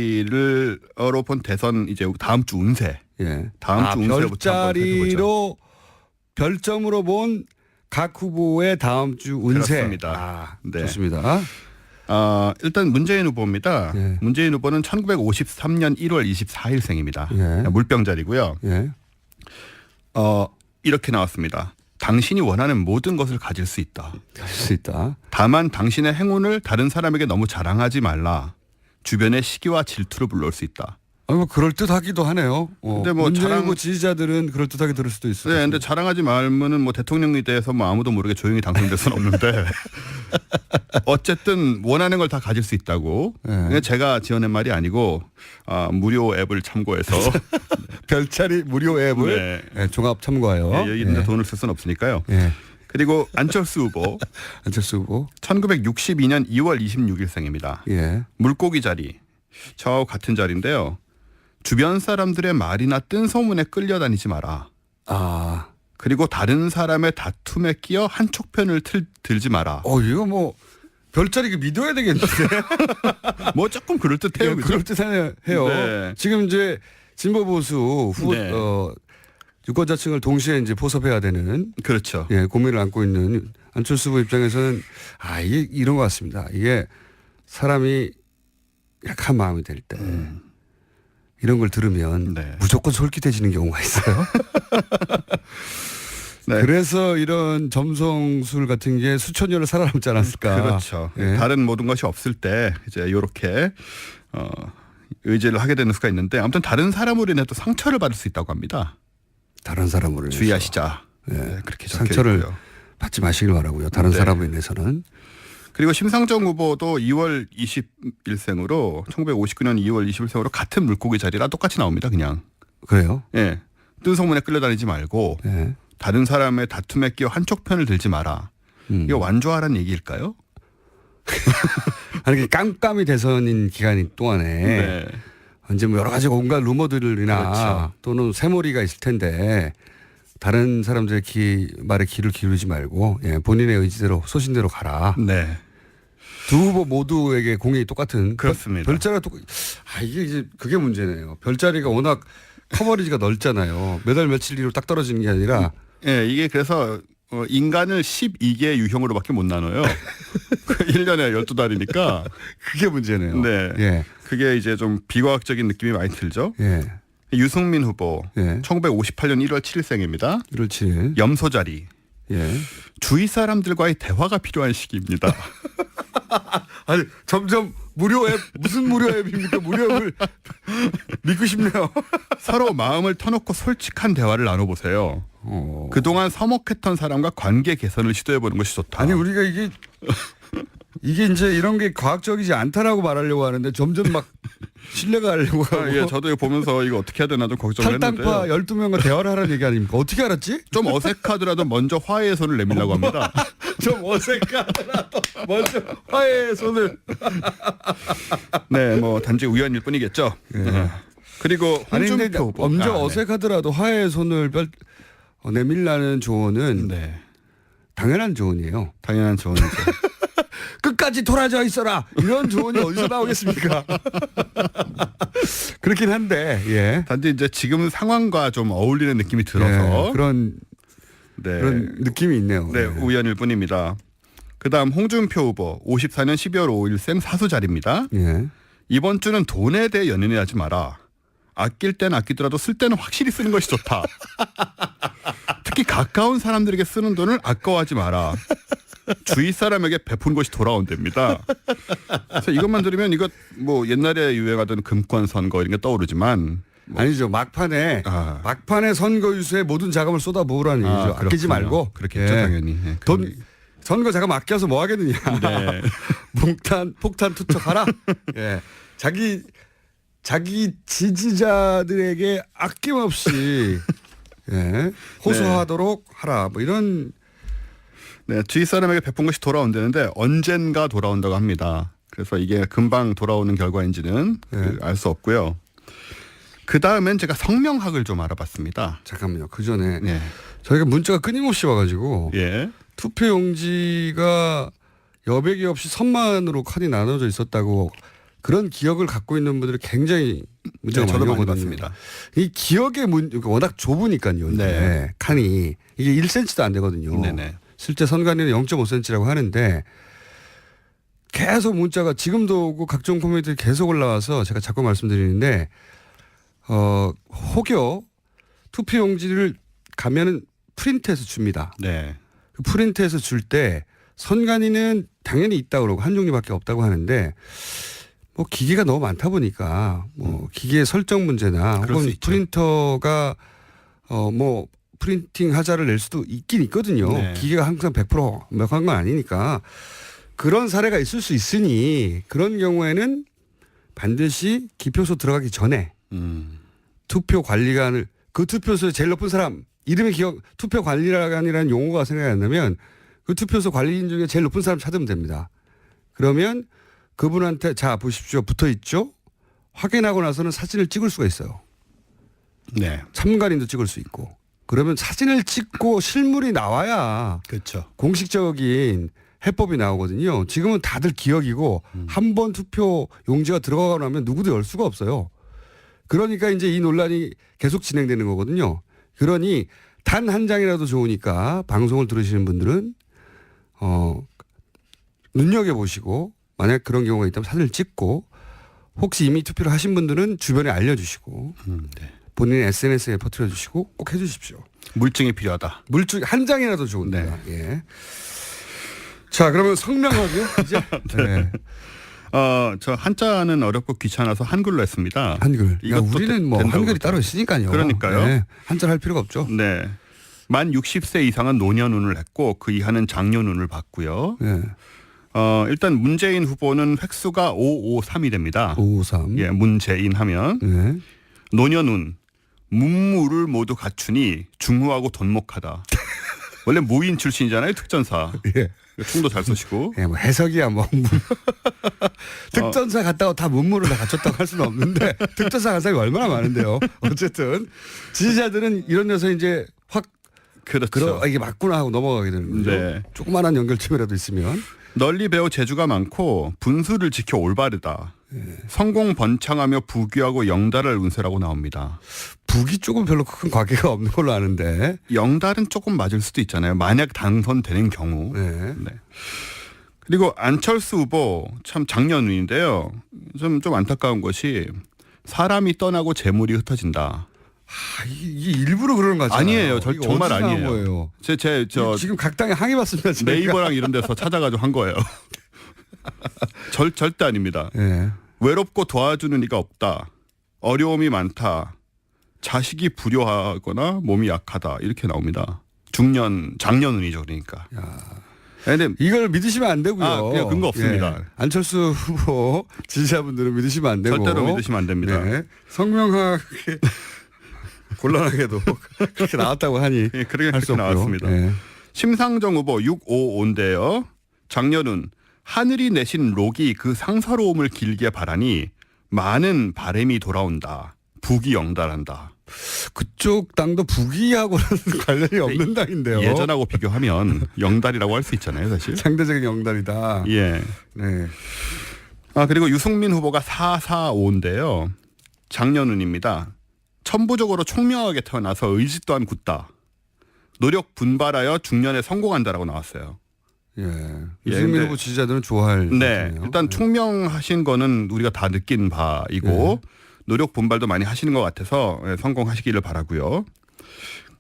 별자리를로 본 대선 이제 다음 주 운세. 예. 다음 주 운세부터 한번 별자리로 별점으로 본 각 후보의 다음 주 운세. 그렇습니다. 네. 좋습니다. 일단 문재인 후보입니다. 예. 문재인 후보는 1953년 1월 24일생입니다. 예. 물병자리고요. 예. 이렇게 나왔습니다. 당신이 원하는 모든 것을 가질 수 있다. 가질 수 있다. 다만 당신의 행운을 다른 사람에게 너무 자랑하지 말라. 주변의 시기와 질투를 불러올 수 있다. 뭐 그럴 듯하기도 하네요. 근데 뭐 문재인 자랑- 후보 지지자들은 그럴 듯하게 들을 수도 있어요. 네, 근데 자랑하지 말면은 뭐 대통령에 대해서 뭐 아무도 모르게 조용히 당선될 수는 없는데 어쨌든 원하는 걸 다 가질 수 있다고. 네. 제가 지어낸 말이 아니고 무료 앱을 참고해서 별자리 무료 앱을 네. 예, 종합 참고하여. 여기 있는데 돈을 쓸 수는 없으니까요. 예. 그리고 안철수 후보 안철수 후보. 1962년 2월 26일생입니다. 예. 물고기 자리 저하고 같은 자리인데요. 주변 사람들의 말이나 뜬 소문에 끌려다니지 마라. 아. 그리고 다른 사람의 다툼에 끼어 한쪽 편을 들지 마라. 이거 뭐 별자리 믿어야 되겠는데. 뭐 조금 그럴듯해요. 그죠? 그럴 듯해요. 네. 지금 이제 진보 보수 네. 유권자층을 동시에 이제 포섭해야 되는 그렇죠. 예, 고민을 안고 있는 안철수 후보 입장에서는 이게 이런 것 같습니다. 이게 사람이 약한 마음이 될 때 이런 걸 들으면 네. 무조건 솔깃해지는 경우가 있어요. 네. 그래서 이런 점성술 같은 게 수천 년을 살아남지 않았을까. 그렇죠. 예. 다른 모든 것이 없을 때 이제 이렇게 의지를 하게 되는 수가 있는데 아무튼 다른 사람으로 인해 또 상처를 받을 수 있다고 합니다. 다는 사람으로 인해서. 주의하시자. 예. 네, 그렇게 적혀 상처를 있고요. 받지 마시길 바라고요. 다른 네. 사람으로 인해서는. 그리고 심상정 후보도 2월 21생으로 1959년 2월 21생으로 같은 물고기 자리라 똑같이 나옵니다. 그냥. 그래요. 예. 뜬 소문에 끌려다니지 말고 예. 다른 사람의 다툼에 끼어 한쪽 편을 들지 마라. 이거 완주하라는 얘기일까요? 아니, 이게 깜깜이 대선인 기간 동안에 네. 이제 뭐 여러 가지 온갖 루머들이나 그렇죠. 또는 새머리가 있을 텐데 다른 사람들의 말에 귀를 기울이지 말고 예, 본인의 의지대로 소신대로 가라. 네. 두 후보 모두에게 공약이 똑같은 그렇습니다. 별자리가 이게 이제 그게 문제네요. 별자리가 워낙 커버리지가 넓잖아요. 몇 월 며칠 뒤로 딱 떨어지는 게 아니라 예, 이게 그래서 인간을 12개 유형으로밖에 못 나눠요. 1년에 12달이니까. 그게 문제네요. 네. 예. 그게 이제 좀 비과학적인 느낌이 많이 들죠. 예. 유승민 후보. 예. 1958년 1월 7일생입니다. 1월 7일. 염소자리. 예. 주위 사람들과의 대화가 필요한 시기입니다. 아니 점점 무료 앱 무슨 무료 앱입니까? 무료 앱을 믿고 싶네요. 서로 마음을 터놓고 솔직한 대화를 나눠보세요. 그동안 서먹했던 사람과 관계 개선을 시도해보는 것이 좋다. 아니 우리가 이게 이게 이제 이런 게 과학적이지 않다라고 말하려고 하는데 점점 막 신뢰가 하려고 하고. 예, 저도 이거 보면서 이거 어떻게 해야 되나 좀 걱정을 했는데. 탈당파 12명과 대화를 하라는 얘기 아닙니까? 어떻게 알았지? 좀 어색하더라도 먼저 화해의 손을 내밀라고 합니다. 좀 어색하더라도 먼저 화해의 손을. 네, 뭐 단지 우연일 뿐이겠죠. 그리고 아니 근데 홍준표 후보. 먼저 어색하더라도 화해의 손을 내밀라는 조언은 네. 당연한 조언이에요. 당연한 조언이죠. 끝까지 돌아져 있어라. 이런 조언이 어디서 나오겠습니까? 그렇긴 한데, 예. 단지 이제 지금 상황과 좀 어울리는 느낌이 들어서 예, 그런 네. 느낌이 있네요. 네, 예. 우연일 뿐입니다. 그다음 홍준표 후보 54년 12월 5일 생 사수자리입니다. 예. 이번 주는 돈에 대해 연연하지 마라. 아낄 땐 아끼더라도 쓸 때는 확실히 쓰는 것이 좋다. 특히 가까운 사람들에게 쓰는 돈을 아까워하지 마라. 주위 사람에게 베푼 것이 돌아온답니다. 그래서 이것만 들으면 이거 뭐 옛날에 유행하던 금권 선거 이런 게 떠오르지만 아니죠. 막판에 선거 유세에 모든 자금을 쏟아 부으라는 얘기죠. 아끼지 그렇군요. 말고. 그렇겠죠, 예. 당연히. 예, 돈 선거 자금 아껴서 뭐 하겠느냐. 네. 폭탄 투척하라. 예. 자기 지지자들에게 아낌없이 예. 호소하도록 하라. 뭐 이런. 네, 주위 사람에게 베푼 것이 돌아온다는데 언젠가 돌아온다고 합니다. 그래서 이게 금방 돌아오는 결과인지는 알 수 없고요. 그 다음엔 제가 성명학을 좀 알아봤습니다. 잠깐만요. 그 전에 네. 저희가 문자가 끊임없이 와가지고 예. 투표용지가 여백이 없이 선만으로 칸이 나눠져 있었다고 그런 기억을 갖고 있는 분들이 굉장히 문자가 네, 많이 저도 많이 오거든요. 받습니다. 이 기억의 워낙 좁으니까요. 네. 칸이 이게 1cm도 안 되거든요. 네네. 실제 선관위는 0.5cm라고 하는데 계속 문자가 지금도 오고 각종 코멘트들이 계속 올라와서 제가 자꾸 말씀드리는데 혹여 투표용지를 가면은 프린트해서 줍니다. 네. 그 프린트해서 줄 때 선관위는 당연히 있다고 그러고 한 종류밖에 없다고 하는데 뭐 기계가 너무 많다 보니까 뭐 기계 설정 문제나 그럴 수 혹은 있죠. 프린터가 뭐 프린팅 하자를 낼 수도 있긴 있거든요. 네. 기계가 항상 100% 명확한 건 아니니까 그런 사례가 있을 수 있으니 그런 경우에는 반드시 기표소 들어가기 전에 투표 관리관을 그 투표소에 제일 높은 사람 이름이 투표 관리관이라는 용어가 생각이 안 나면 그 투표소 관리인 중에 제일 높은 사람 찾으면 됩니다. 그러면 그분한테 자 보십시오 붙어 있죠. 확인하고 나서는 사진을 찍을 수가 있어요. 네. 참관인도 찍을 수 있고 그러면 사진을 찍고 실물이 나와야 그렇죠. 공식적인 해법이 나오거든요. 지금은 다들 기억이고 한 번 투표 용지가 들어가고 나면 누구도 열 수가 없어요. 그러니까 이제 이 논란이 계속 진행되는 거거든요. 그러니 단 한 장이라도 좋으니까 방송을 들으시는 분들은 눈여겨보시고 만약 그런 경우가 있다면 사진을 찍고 혹시 이미 투표를 하신 분들은 주변에 알려주시고 네. 본인의 SNS에 퍼뜨려 주시고 꼭 해주십시오. 물증이 필요하다. 물증 한 장이라도 좋은데. 예. 자 그러면 성명하고요. 이제 네. 저 한자는 어렵고 귀찮아서 한글로 했습니다. 한글. 이것도 우리는 뭐 된다고 한글이 그러죠. 따로 있으니까요. 그러니까요. 네. 한자를 할 필요가 없죠. 네. 만 60세 이상은 노년운을 했고 그 이하는 장년운을 봤고요. 네. 일단 문재인 후보는 획수가 553이 됩니다. 553. 예, 문재인 하면 네. 노년운 문무를 모두 갖추니 중후하고 돈목하다. 원래 무인 출신이잖아요, 특전사. 예. 총도 잘 쏘시고. 예, 뭐 해석이야 뭐. 특전사 갔다고 다 문무를 다 갖췄다고 할 수는 없는데 특전사 간 사람이 얼마나 많은데요. 어쨌든 지지자들은 이런 데서 이제 확 그렇죠. 이게 맞구나 하고 넘어가게 되는 거죠. 네. 조그마한 연결점이라도 있으면. 널리 배워 재주가 많고 분수를 지켜 올바르다. 성공 번창하며 부귀하고 영달할 운세라고 나옵니다. 북이 조금 별로 큰 관계가 없는 걸로 아는데. 영달은 조금 맞을 수도 있잖아요. 만약 당선되는 경우. 네. 네. 그리고 안철수 후보 참 장년운인데요. 좀 안타까운 것이 사람이 떠나고 재물이 흩어진다. 이게 일부러 그러는 거 같아요. 아니에요. 이거 정말 어디서 나온 아니에요. 거예요? 저 지금 각 당에 항의 받습니다. 저희가. 네이버랑 이런 데서 찾아가지고 한 거예요. 절대 아닙니다. 네. 외롭고 도와주는 이가 없다. 어려움이 많다. 자식이 불효하거나 몸이 약하다. 이렇게 나옵니다. 장년운이죠. 그러니까. 근데 이걸 믿으시면 안 되고요. 그냥 근거 없습니다. 예. 안철수 후보 지지자분들은 믿으시면 안 되고. 절대로 믿으시면 안 됩니다. 네. 성명하게 곤란하게도 그렇게 나왔다고 하니 예, 그렇게 할 수 없고요. 나왔습니다. 예. 심상정 후보 655인데요. 장년은 하늘이 내신 록이 그 상서로움을 길게 바라니 많은 바람이 돌아온다. 북이 영달한다. 그쪽 당도 북이하고는 관련이 없는 당인데요. 예전하고 비교하면 영달이라고 할 수 있잖아요, 사실. 상대적인 영달이다. 예. 네. 그리고 유승민 후보가 445인데요. 장년운입니다. 천부적으로 총명하게 태어나서 의지 또한 굳다. 노력 분발하여 중년에 성공한다라고 나왔어요. 예. 예, 유승민 근데- 후보 지지자들은 좋아할. 네. 거네요. 일단 총명하신 거는 우리가 다 느낀 바이고 노력 분발도 많이 하시는 것 같아서 성공하시기를 바라고요.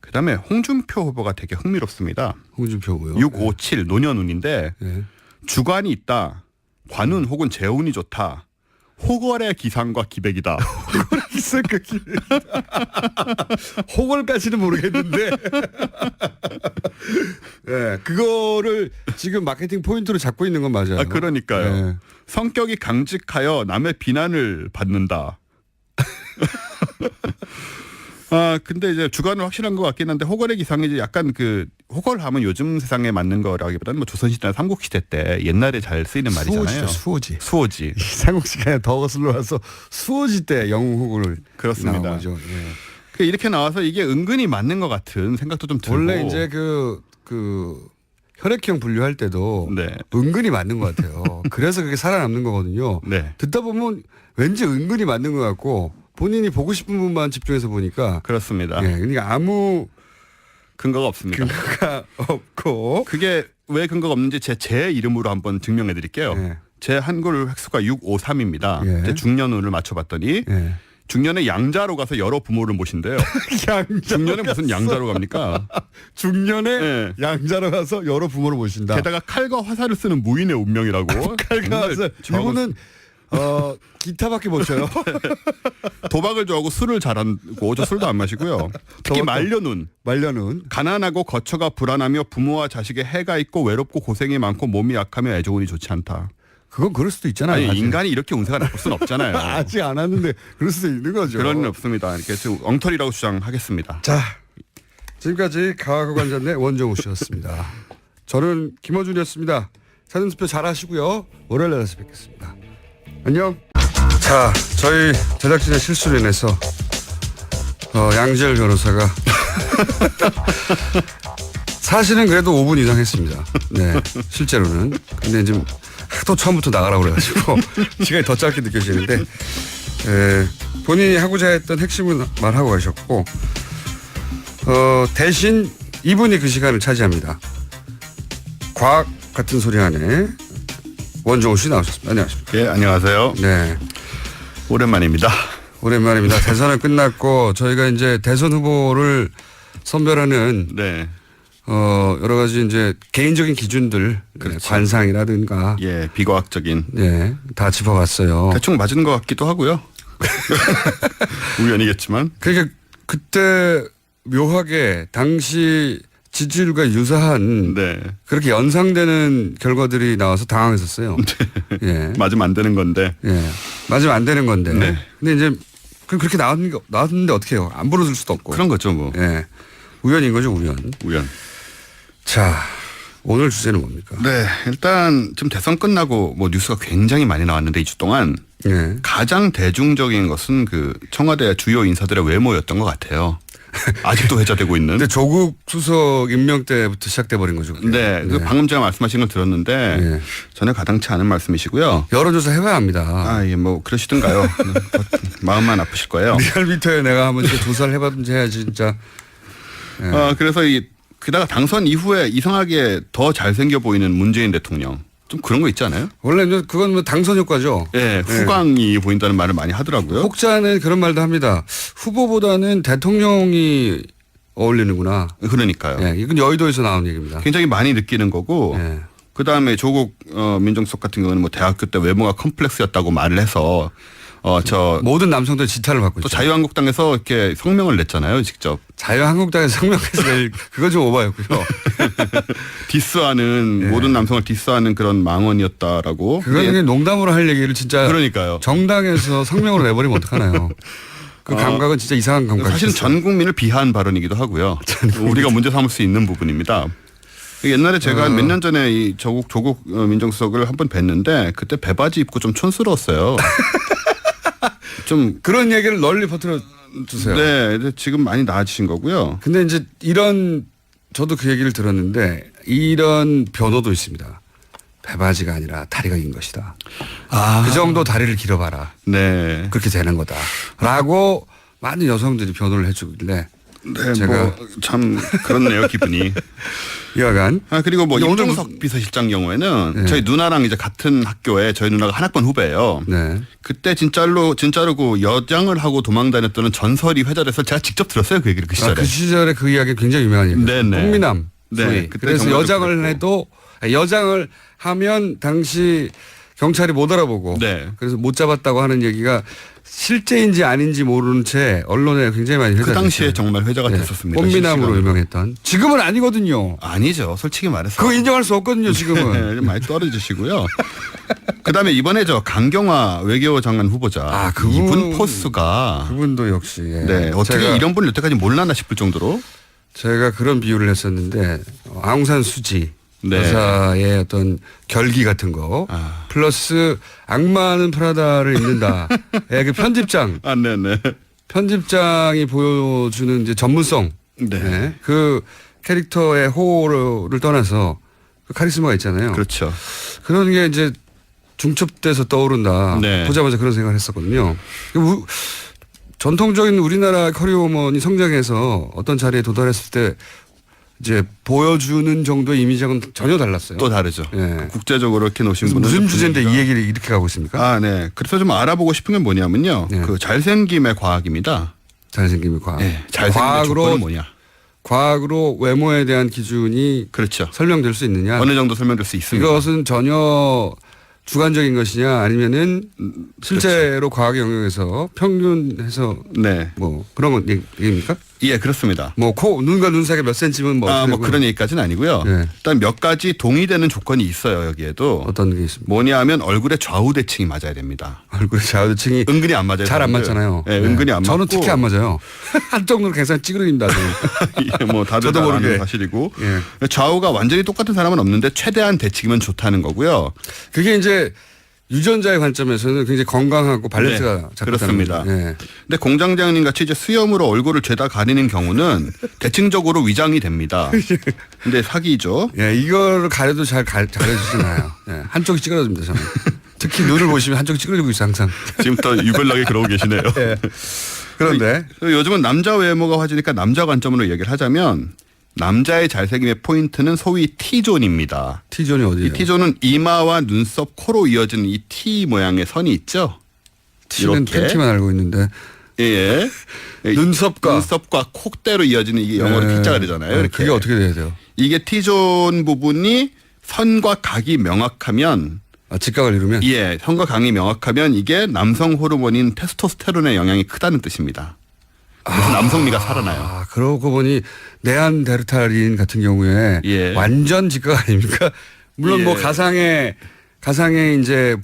그다음에 홍준표 후보가 되게 흥미롭습니다. 홍준표 후보요. 657 노년운인데 예. 주관이 있다. 관운 혹은 재운이 좋다. 호걸의 기상과 기백이다. 호걸까지는 모르겠는데. 네, 그거를 지금 마케팅 포인트로 잡고 있는 건 맞아요. 그러니까요. 네. 성격이 강직하여 남의 비난을 받는다. 근데 이제 주관은 확실한 것 같긴 한데 호걸의 기상이 이제 약간 호걸하면 요즘 세상에 맞는 거라기보다는 뭐 조선시대나 삼국시대 때 옛날에 잘 쓰이는 말이잖아요. 수호지. 수호지. 삼국시가 더 거슬러 와서 수호지 때 영웅 호구를 그렇습니다. 나온 거죠. 예. 이렇게 나와서 이게 은근히 맞는 것 같은 생각도 좀 들고. 원래 이제 혈액형 분류할 때도 네. 은근히 맞는 것 같아요. 그래서 그게 살아남는 거거든요. 네. 듣다 보면 왠지 은근히 맞는 것 같고 본인이 보고 싶은 분만 집중해서 보니까. 그렇습니다. 예, 그러니까 아무 근거가 없습니다. 근거가 없고. 그게 왜 근거가 없는지 제 이름으로 한번 증명해 드릴게요. 예. 제 한글 획수가 653입니다. 예. 제 중년운을 맞춰봤더니 예. 중년에 양자로 가서 여러 부모를 모신대요. 중년에 무슨 양자로 갑니까? 중년에 예. 양자로 가서 여러 부모를 모신다. 게다가 칼과 화살을 쓰는 무인의 운명이라고. 칼과 화살. 이분은 기타밖에 못 쳐요. 도박을 좋아하고 술을 잘하고 저 술도 안 마시고요. 특히 말년운. 말년운. 가난하고 거처가 불안하며 부모와 자식에 해가 있고 외롭고 고생이 많고 몸이 약하며 애조운이 좋지 않다. 그건 그럴 수도 있잖아요. 아니, 아직. 인간이 이렇게 운세가 나쁠 수는 없잖아요. 아직 안 왔는데 그럴 수도 있는 거죠. 그럴 리는 없습니다. 이렇게 좀 엉터리라고 주장하겠습니다. 자, 지금까지 가학관장의 원정우 씨였습니다. 저는 김어준이었습니다. 사전투표 잘 하시고요. 월요일에 다시 뵙겠습니다. 안녕. 자, 저희 제작진의 실수로 인해서 양지열 변호사가 사실은 그래도 5분 이상 했습니다. 네, 실제로는. 근데 지금 하도 처음부터 나가라고 그래가지고 시간이 더 짧게 느껴지는데 본인이 하고자 했던 핵심은 말하고 가셨고 대신 이분이 그 시간을 차지합니다. 과학 같은 소리 안에 원종우 씨 나오셨습니다. 안녕하십니까. 예, 안녕하세요. 네. 오랜만입니다. 오랜만입니다. 대선은 끝났고 저희가 이제 대선 후보를 선별하는 네. 여러 가지 이제 개인적인 기준들 그렇죠. 관상이라든가 예, 비과학적인. 네, 다 짚어봤어요. 대충 맞은 것 같기도 하고요. 우연이겠지만. 그러니까 그때 묘하게 당시 지지율과 유사한 네. 그렇게 연상되는 결과들이 나와서 당황했었어요. 예. 맞으면 안 되는 건데. 예. 맞으면 안 되는 건데. 네. 근데 이제 그렇게 나왔는데 어떻게 해요? 안 불어줄 수도 없고. 그런 거죠, 뭐. 예. 우연인 거죠, 우연. 우연. 자, 오늘 주제는 뭡니까? 네. 일단 지금 대선 끝나고 뭐 뉴스가 굉장히 많이 나왔는데 2주 동안 예. 가장 대중적인 것은 청와대 주요 인사들의 외모였던 것 같아요. 아직도 회자되고 있는. 근데 조국 수석 임명 때부터 시작돼 버린 거죠. 그게. 네. 방금 제가 말씀하신 걸 들었는데 네. 전혀 가당치 않은 말씀이시고요. 여론조사 해봐야 합니다. 예, 뭐 그러시든가요. 마음만 아프실 거예요. 리얼미터에 내가 한번 조사를 해봤든지 해야지 진짜. 그래서 게다가 당선 이후에 이상하게 더 잘생겨 보이는 문재인 대통령. 좀 그런 거 있지 않아요? 원래 그건 뭐 당선 효과죠. 예, 후광이 보인다는 말을 많이 하더라고요. 혹자는 그런 말도 합니다. 후보보다는 대통령이 어울리는구나. 그러니까요. 예, 이건 여의도에서 나온 얘기입니다. 굉장히 많이 느끼는 거고. 예. 그다음에 조국 민정수석 같은 경우는 뭐 대학교 때 외모가 컴플렉스였다고 말을 해서 모든 남성들 지탄을 받고 또 있죠. 자유한국당에서 이렇게 성명을 냈잖아요, 직접. 자유한국당에서 성명해서 그거 좀 오바였고요. 디스하는 모든 남성을 디스하는 그런 망언이었다라고. 그거는 그냥 농담으로 할 얘기를 진짜 그러니까요. 정당에서 성명으로 내버리면 어떡하나요? 그 감각은 진짜 이상한 감각이죠. 사실은 전 국민을 비하한 발언이기도 하고요. 우리가 문제 삼을 수 있는 부분입니다. 옛날에 제가 몇 년 전에 이 조국 민정수석을 한번 뵀는데 그때 배바지 입고 좀 촌스러웠어요. 좀 그런 얘기를 널리 퍼뜨려 주세요. 네, 지금 많이 나아지신 거고요. 근데 이제 저도 그 얘기를 들었는데 이런 변호도 있습니다. 배바지가 아니라 다리가 긴 것이다. 그 정도 다리를 길어봐라. 네. 그렇게 되는 거다. 라고 많은 여성들이 변호를 해주길래 네, 제가 참 그렇네요, 기분이. 여하간. 그리고 뭐 오늘 임종석 비서실장 경우에는 저희 누나랑 이제 같은 학교에 저희 누나가 한 학번 후배예요. 네. 그때 진짜로 그 여장을 하고 도망 다녔던 전설이 회자돼서 제가 직접 들었어요, 그 얘기를 그 시절에. 그 시절에 그 이야기 굉장히 유명한 얘기예요. 네네. 꽃미남. 네, 소위. 그때 그래서 정말 여장을 그랬고. 해도 여장을 하면 당시 경찰이 못 알아보고 네. 그래서 못 잡았다고 하는 얘기가 실제인지 아닌지 모르는 채 언론에 굉장히 많이 회자됐어요. 그 당시에 정말 회자가 됐었습니다. 꽃미남으로 실시간으로. 유명했던. 지금은 아니거든요. 아니죠, 솔직히 말해서. 그거 인정할 수 없거든요, 지금은. 네, 좀 많이 떨어지시고요. 그다음에 이번에 강경화 외교장관 후보자 이분 포스가 그분도 역시. 예. 네, 어떻게 이런 분을 여태까지 몰랐나 싶을 정도로. 제가 그런 비유를 했었는데 아웅산 수지 네. 여사의 어떤 결기 같은 거 플러스 악마는 프라다를 입는다. 예, 그 편집장 네네. 편집장이 보여주는 이제 전문성. 네. 네. 그 캐릭터의 호를 떠나서 그 카리스마가 있잖아요. 그렇죠. 그런 게 이제 중첩돼서 떠오른다. 네. 보자마자 그런 생각을 했었거든요. 전통적인 우리나라 커리어우먼이 성장해서 어떤 자리에 도달했을 때 이제 보여주는 정도의 이미지하고는 전혀 달랐어요. 또 다르죠. 예. 국제적으로 이렇게 놓으신 분은 무슨 주제인데 이 얘기를 이렇게 가고 있습니까? 네. 그래서 좀 알아보고 싶은 게 뭐냐면요. 네. 그 잘생김의 과학입니다. 잘생김의 과학. 네. 잘생김의 조건은 뭐냐. 과학으로 외모에 대한 기준이 그렇죠. 설명될 수 있느냐. 어느 정도 설명될 수 있습니다. 이것은 전혀 주관적인 것이냐 아니면은 실제로 과학의 영역에서 평균해서 네. 뭐 그런 얘기입니까? 예, 그렇습니다. 뭐 눈과 눈 사이가 몇 센치면 뭐 어떻게 되고요? 그런 얘기까지는 아니고요. 네. 일단 몇 가지 동의되는 조건이 있어요, 여기에도. 어떤 게 있습니까? 뭐냐 하면 얼굴의 좌우 대칭이 맞아야 됩니다. 얼굴에 좌우대칭이 은근히 안 맞아요. 잘 안 사람들. 맞잖아요. 네, 은근히 안 맞고. 저는 특히 안 맞아요. 한쪽 눈 계산 찌그러집니다. 예, 뭐 다들 저도 다 모르게. 아는 사실이고. 예. 좌우가 완전히 똑같은 사람은 없는데 최대한 대칭이면 좋다는 거고요. 그게 이제 유전자의 관점에서는 굉장히 건강하고 밸런스가 네, 잡혔다는 그렇습니다. 거죠. 예. 근데 공장장님 같이 이제 수염으로 얼굴을 죄다 가리는 경우는 대칭적으로 위장이 됩니다. 근데 사기죠. 예, 이거를 가려도 잘해주시나요? 예, 한쪽이 찌그러집니다, 저는. 특히 눈을 보시면 한쪽이 찌그러지고 있어요, 항상. 지금 또 유별나게 그러고 계시네요. 예. 그런데 요즘은 남자 외모가 화제니까 남자 관점으로 얘기를 하자면 남자의 잘생김의 포인트는 소위 T존입니다. T존이 어디예요? 이 T존은 이마와 눈썹, 코로 이어지는 이 T 모양의 선이 있죠. T는 이렇게. 팬티만 알고 있는데. 예. 눈썹과 콧대로 이어지는 이게 영어로 T자가 되잖아요. 이렇게. 그게 어떻게 돼야 돼요? 이게 T존 부분이 선과 각이 명확하면 직각을 이루면? 예, 선과 각이 명확하면 이게 남성 호르몬인 테스토스테론의 영향이 크다는 뜻입니다. 그래서 남성미가 살아나요. 그러고 보니 네안데르탈인 같은 경우에 예. 완전 직각 아닙니까? 물론 예. 뭐 가상의 이제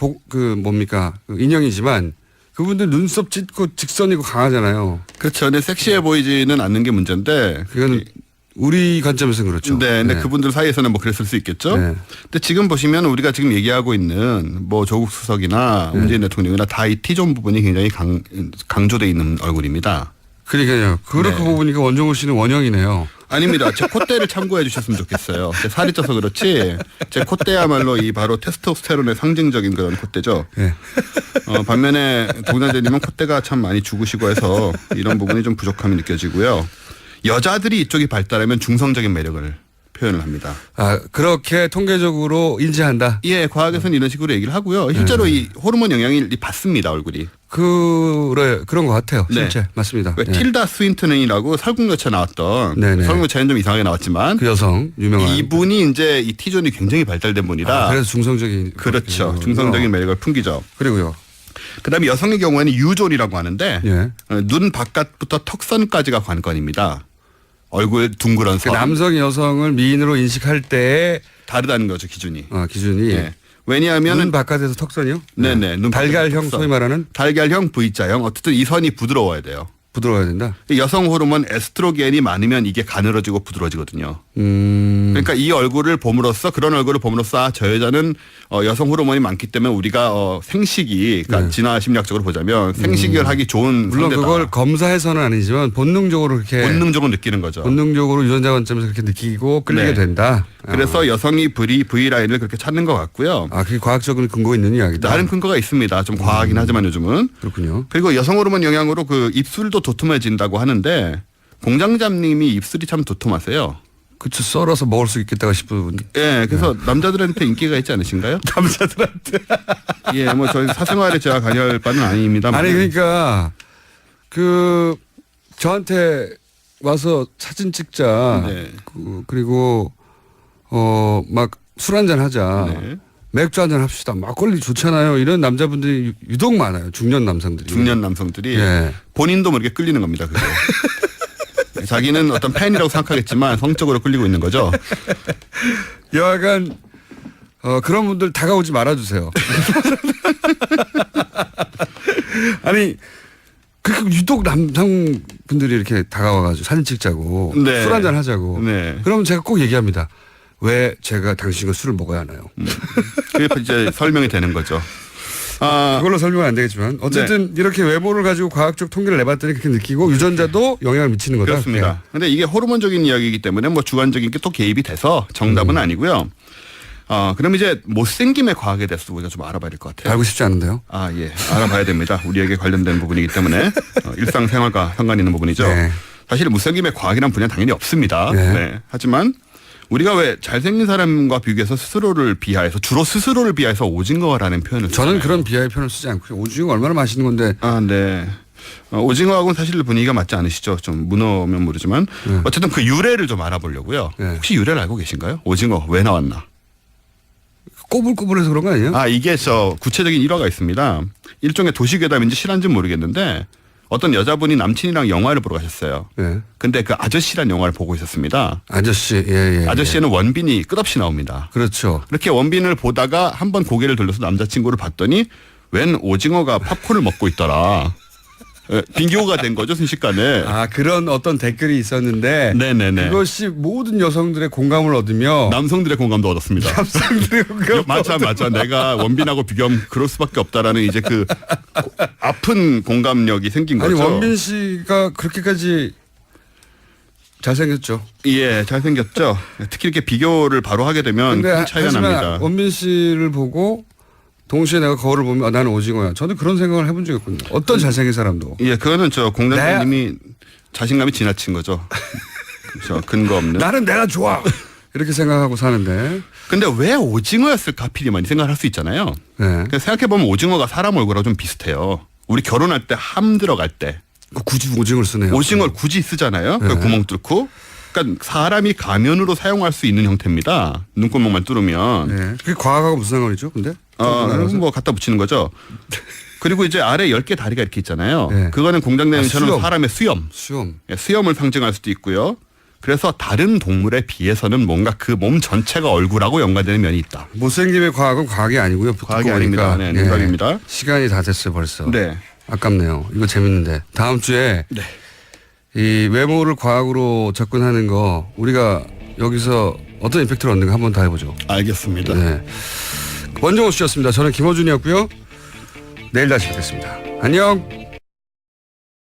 뭡니까? 그 인형이지만 그분들 눈썹 짙고 직선이고 강하잖아요. 그렇죠. 근데 섹시해 보이지는 않는 게 문제인데. 그건 우리 관점에서는 그렇죠. 네, 근데 그분들 사이에서는 뭐 그랬을 수 있겠죠. 네. 근데 지금 보시면 우리가 지금 얘기하고 있는 뭐 조국 수석이나 문재인 대통령이나 다 이 T존 부분이 굉장히 강조돼 있는 얼굴입니다. 그러니까요. 그렇게 네. 보니까 원종우 씨는 원형이네요. 아닙니다. 제 콧대를 참고해 주셨으면 좋겠어요. 제 살이 쪄서 그렇지 제 콧대야말로 이 바로 테스토스테론의 상징적인 그런 콧대죠. 네. 반면에 동장재님은 콧대가 참 많이 죽으시고 해서 이런 부분이 좀 부족함이 느껴지고요. 여자들이 이쪽이 발달하면 중성적인 매력을 표현을 합니다. 그렇게 통계적으로 인지한다. 예, 과학에서는 이런 식으로 얘기를 하고요. 실제로 이 호르몬 영향이 받습니다, 얼굴이. 그런 것 같아요. 실제. 네. 맞습니다. 왜 네. 틸다 스윈튼이라고 설국열차 나왔던 네네. 설국열차는 좀 이상하게 나왔지만 그 여성 유명한. 이분이 이제 이 T존이 굉장히 발달된 분이다. 그래서 중성적인. 그렇죠. 거군요. 중성적인 매력을 풍기죠. 그리고요. 그다음에 여성의 경우에는 유존이라고 하는데 예. 눈 바깥부터 턱선까지가 관건입니다. 얼굴 둥그런 선. 남성이 여성을 미인으로 인식할 때의 다르다는 거죠 기준이. 기준이. 예. 왜냐하면 눈 바깥에서 턱선이요? 네네. 눈 달걀형 턱선. 소위 말하는 달걀형 V자형. 어쨌든 이 선이 부드러워야 돼요. 부드러워야 된다. 여성 호르몬 에스트로겐이 많으면 이게 가늘어지고 부드러워지거든요. 그러니까 이 얼굴을 봄으로써 그런 얼굴을 봄으로써 저 여자는 여성 호르몬이 많기 때문에 우리가 생식이 그러니까 진화 심리학적으로 보자면 생식을 하기 좋은 물론 상대다. 그걸 검사해서는 아니지만 본능적으로 그렇게 본능적으로 느끼는 거죠. 본능적으로 유전자 관점에서 그렇게 느끼고 끌리게 네. 된다. 그래서 여성이 V라인을 그렇게 찾는 것 같고요. 그게 과학적으로 근거 있는 이야기다. 나름 근거가 있습니다. 좀 과하긴 하지만 요즘은. 그렇군요. 그리고 여성 호르몬 영향으로 그 입술도 도톰해진다고 하는데 공장장님이 입술이 참 도톰하세요. 그쵸, 썰어서 먹을 수 있겠다가 싶은. 예, 그래서 남자들한테 인기가 있지 않으신가요? 남자들한테. 예, 뭐 저희 사생활에 제가 관여할 바는 아닙니다만. 아니, 그러니까, 저한테 와서 사진 찍자. 네. 그리고, 막 술 한잔 하자. 네. 맥주 한잔 합시다. 막걸리 좋잖아요. 이런 남자분들이 유독 많아요. 중년 남성들이. 중년 남성들이 예. 본인도 모르게 끌리는 겁니다. 그게. 자기는 어떤 팬이라고 생각하겠지만 성적으로 끌리고 있는 거죠. 여하간 그런 분들 다가오지 말아주세요. 아니 유독 남성분들이 이렇게 다가와가지고 사진 찍자고 네. 술 한잔 하자고. 네. 그러면 제가 꼭 얘기합니다. 왜 제가 당신과 술을 먹어야 하나요? 그게 이제 설명이 되는 거죠. 그걸로 설명은 안 되겠지만 어쨌든 이렇게 외모를 가지고 과학적 통계를 내봤더니 그렇게 느끼고 유전자도 영향을 미치는 거다. 그렇습니다. 그런데 이게 호르몬적인 이야기이기 때문에 뭐 주관적인 게 또 개입이 돼서 정답은 아니고요. 그럼 이제 못생김의 과학에 대해서 우리가 좀 알아봐야 될 것 같아요. 알고 싶지 않은데요. 예. 알아봐야 됩니다. 우리에게 관련된 부분이기 때문에 일상생활과 상관 있는 부분이죠. 네. 사실 못생김의 과학이란 분야는 당연히 없습니다. 네. 네. 하지만 우리가 왜 잘생긴 사람과 비교해서 스스로를 비하해서 주로 스스로를 비하해서 오징어라는 표현을 저는 쓰잖아요. 그런 비하의 표현을 쓰지 않고요. 오징어 얼마나 맛있는 건데. 네. 오징어하고는 사실 분위기가 맞지 않으시죠. 좀 문어면 모르지만 어쨌든 그 유래를 좀 알아보려고요. 네. 혹시 유래를 알고 계신가요? 오징어 왜 나왔나? 꼬불꼬불해서 그런 거 아니에요? 이게 구체적인 일화가 있습니다. 일종의 도시괴담인지 실화인지는 모르겠는데 어떤 여자분이 남친이랑 영화를 보러 가셨어요. 네. 근데 그 아저씨란 영화를 보고 있었습니다. 아저씨, 예. 아저씨에는 원빈이 끝없이 나옵니다. 그렇죠. 그렇게 원빈을 보다가 한번 고개를 돌려서 남자친구를 봤더니 웬 오징어가 팝콘을 먹고 있더라. 비교가 된 거죠, 순식간에. 그런 어떤 댓글이 있었는데. 네네네. 그것이 모든 여성들의 공감을 얻으며. 남성들의 공감도 얻었습니다. 남성들의 공감을 맞아. 내가 원빈하고 비교하면 그럴 수밖에 없다라는 이제 아픈 공감력이 생긴 아니, 거죠. 원빈 씨가 그렇게까지 잘생겼죠. 예, 잘생겼죠. 특히 이렇게 비교를 바로 하게 되면 큰 차이가 하지만 납니다. 원빈 씨를 보고 동시에 내가 거울을 보면 나는 오징어야. 저는 그런 생각을 해본 적이 없거든요. 어떤 잘생긴 사람도. 예, 그거는 공장장님이 자신감이 지나친 거죠. 그렇죠. 근거 없는. 나는 내가 좋아. 이렇게 생각하고 사는데. 근데 왜 오징어였을까 하필이만 이 생각을 할 수 있잖아요. 네. 생각해보면 오징어가 사람 얼굴하고 좀 비슷해요. 우리 결혼할 때 함 들어갈 때. 굳이 오징어를 쓰네요. 오징어를 굳이 쓰잖아요. 네. 그 구멍 뚫고. 그러니까 사람이 가면으로 사용할 수 있는 형태입니다. 눈구멍만 뚫으면. 네. 그게 과학하고 무슨 상관이죠, 근데? 뭐 갖다 붙이는 거죠. 그리고 이제 아래 10개 다리가 이렇게 있잖아요. 네. 그거는 공장장님처럼 수염. 사람의 수염. 수염. 예, 수염을 상징할 수도 있고요. 그래서 다른 동물에 비해서는 뭔가 그 몸 전체가 얼굴하고 연관되는 면이 있다. 못생김의 과학은 과학이 아니고요. 과학이 아닙니다. 네, 농담입니다. 시간이 다 됐어요, 벌써. 네. 아깝네요. 이거 재밌는데. 다음 주에 네. 이 외모를 과학으로 접근하는 거 우리가 여기서 어떤 임팩트를 얻는가 한번 다 해보죠. 알겠습니다. 네. 원정호 씨였습니다. 저는 김호준이었고요. 내일 다시 뵙겠습니다. 안녕.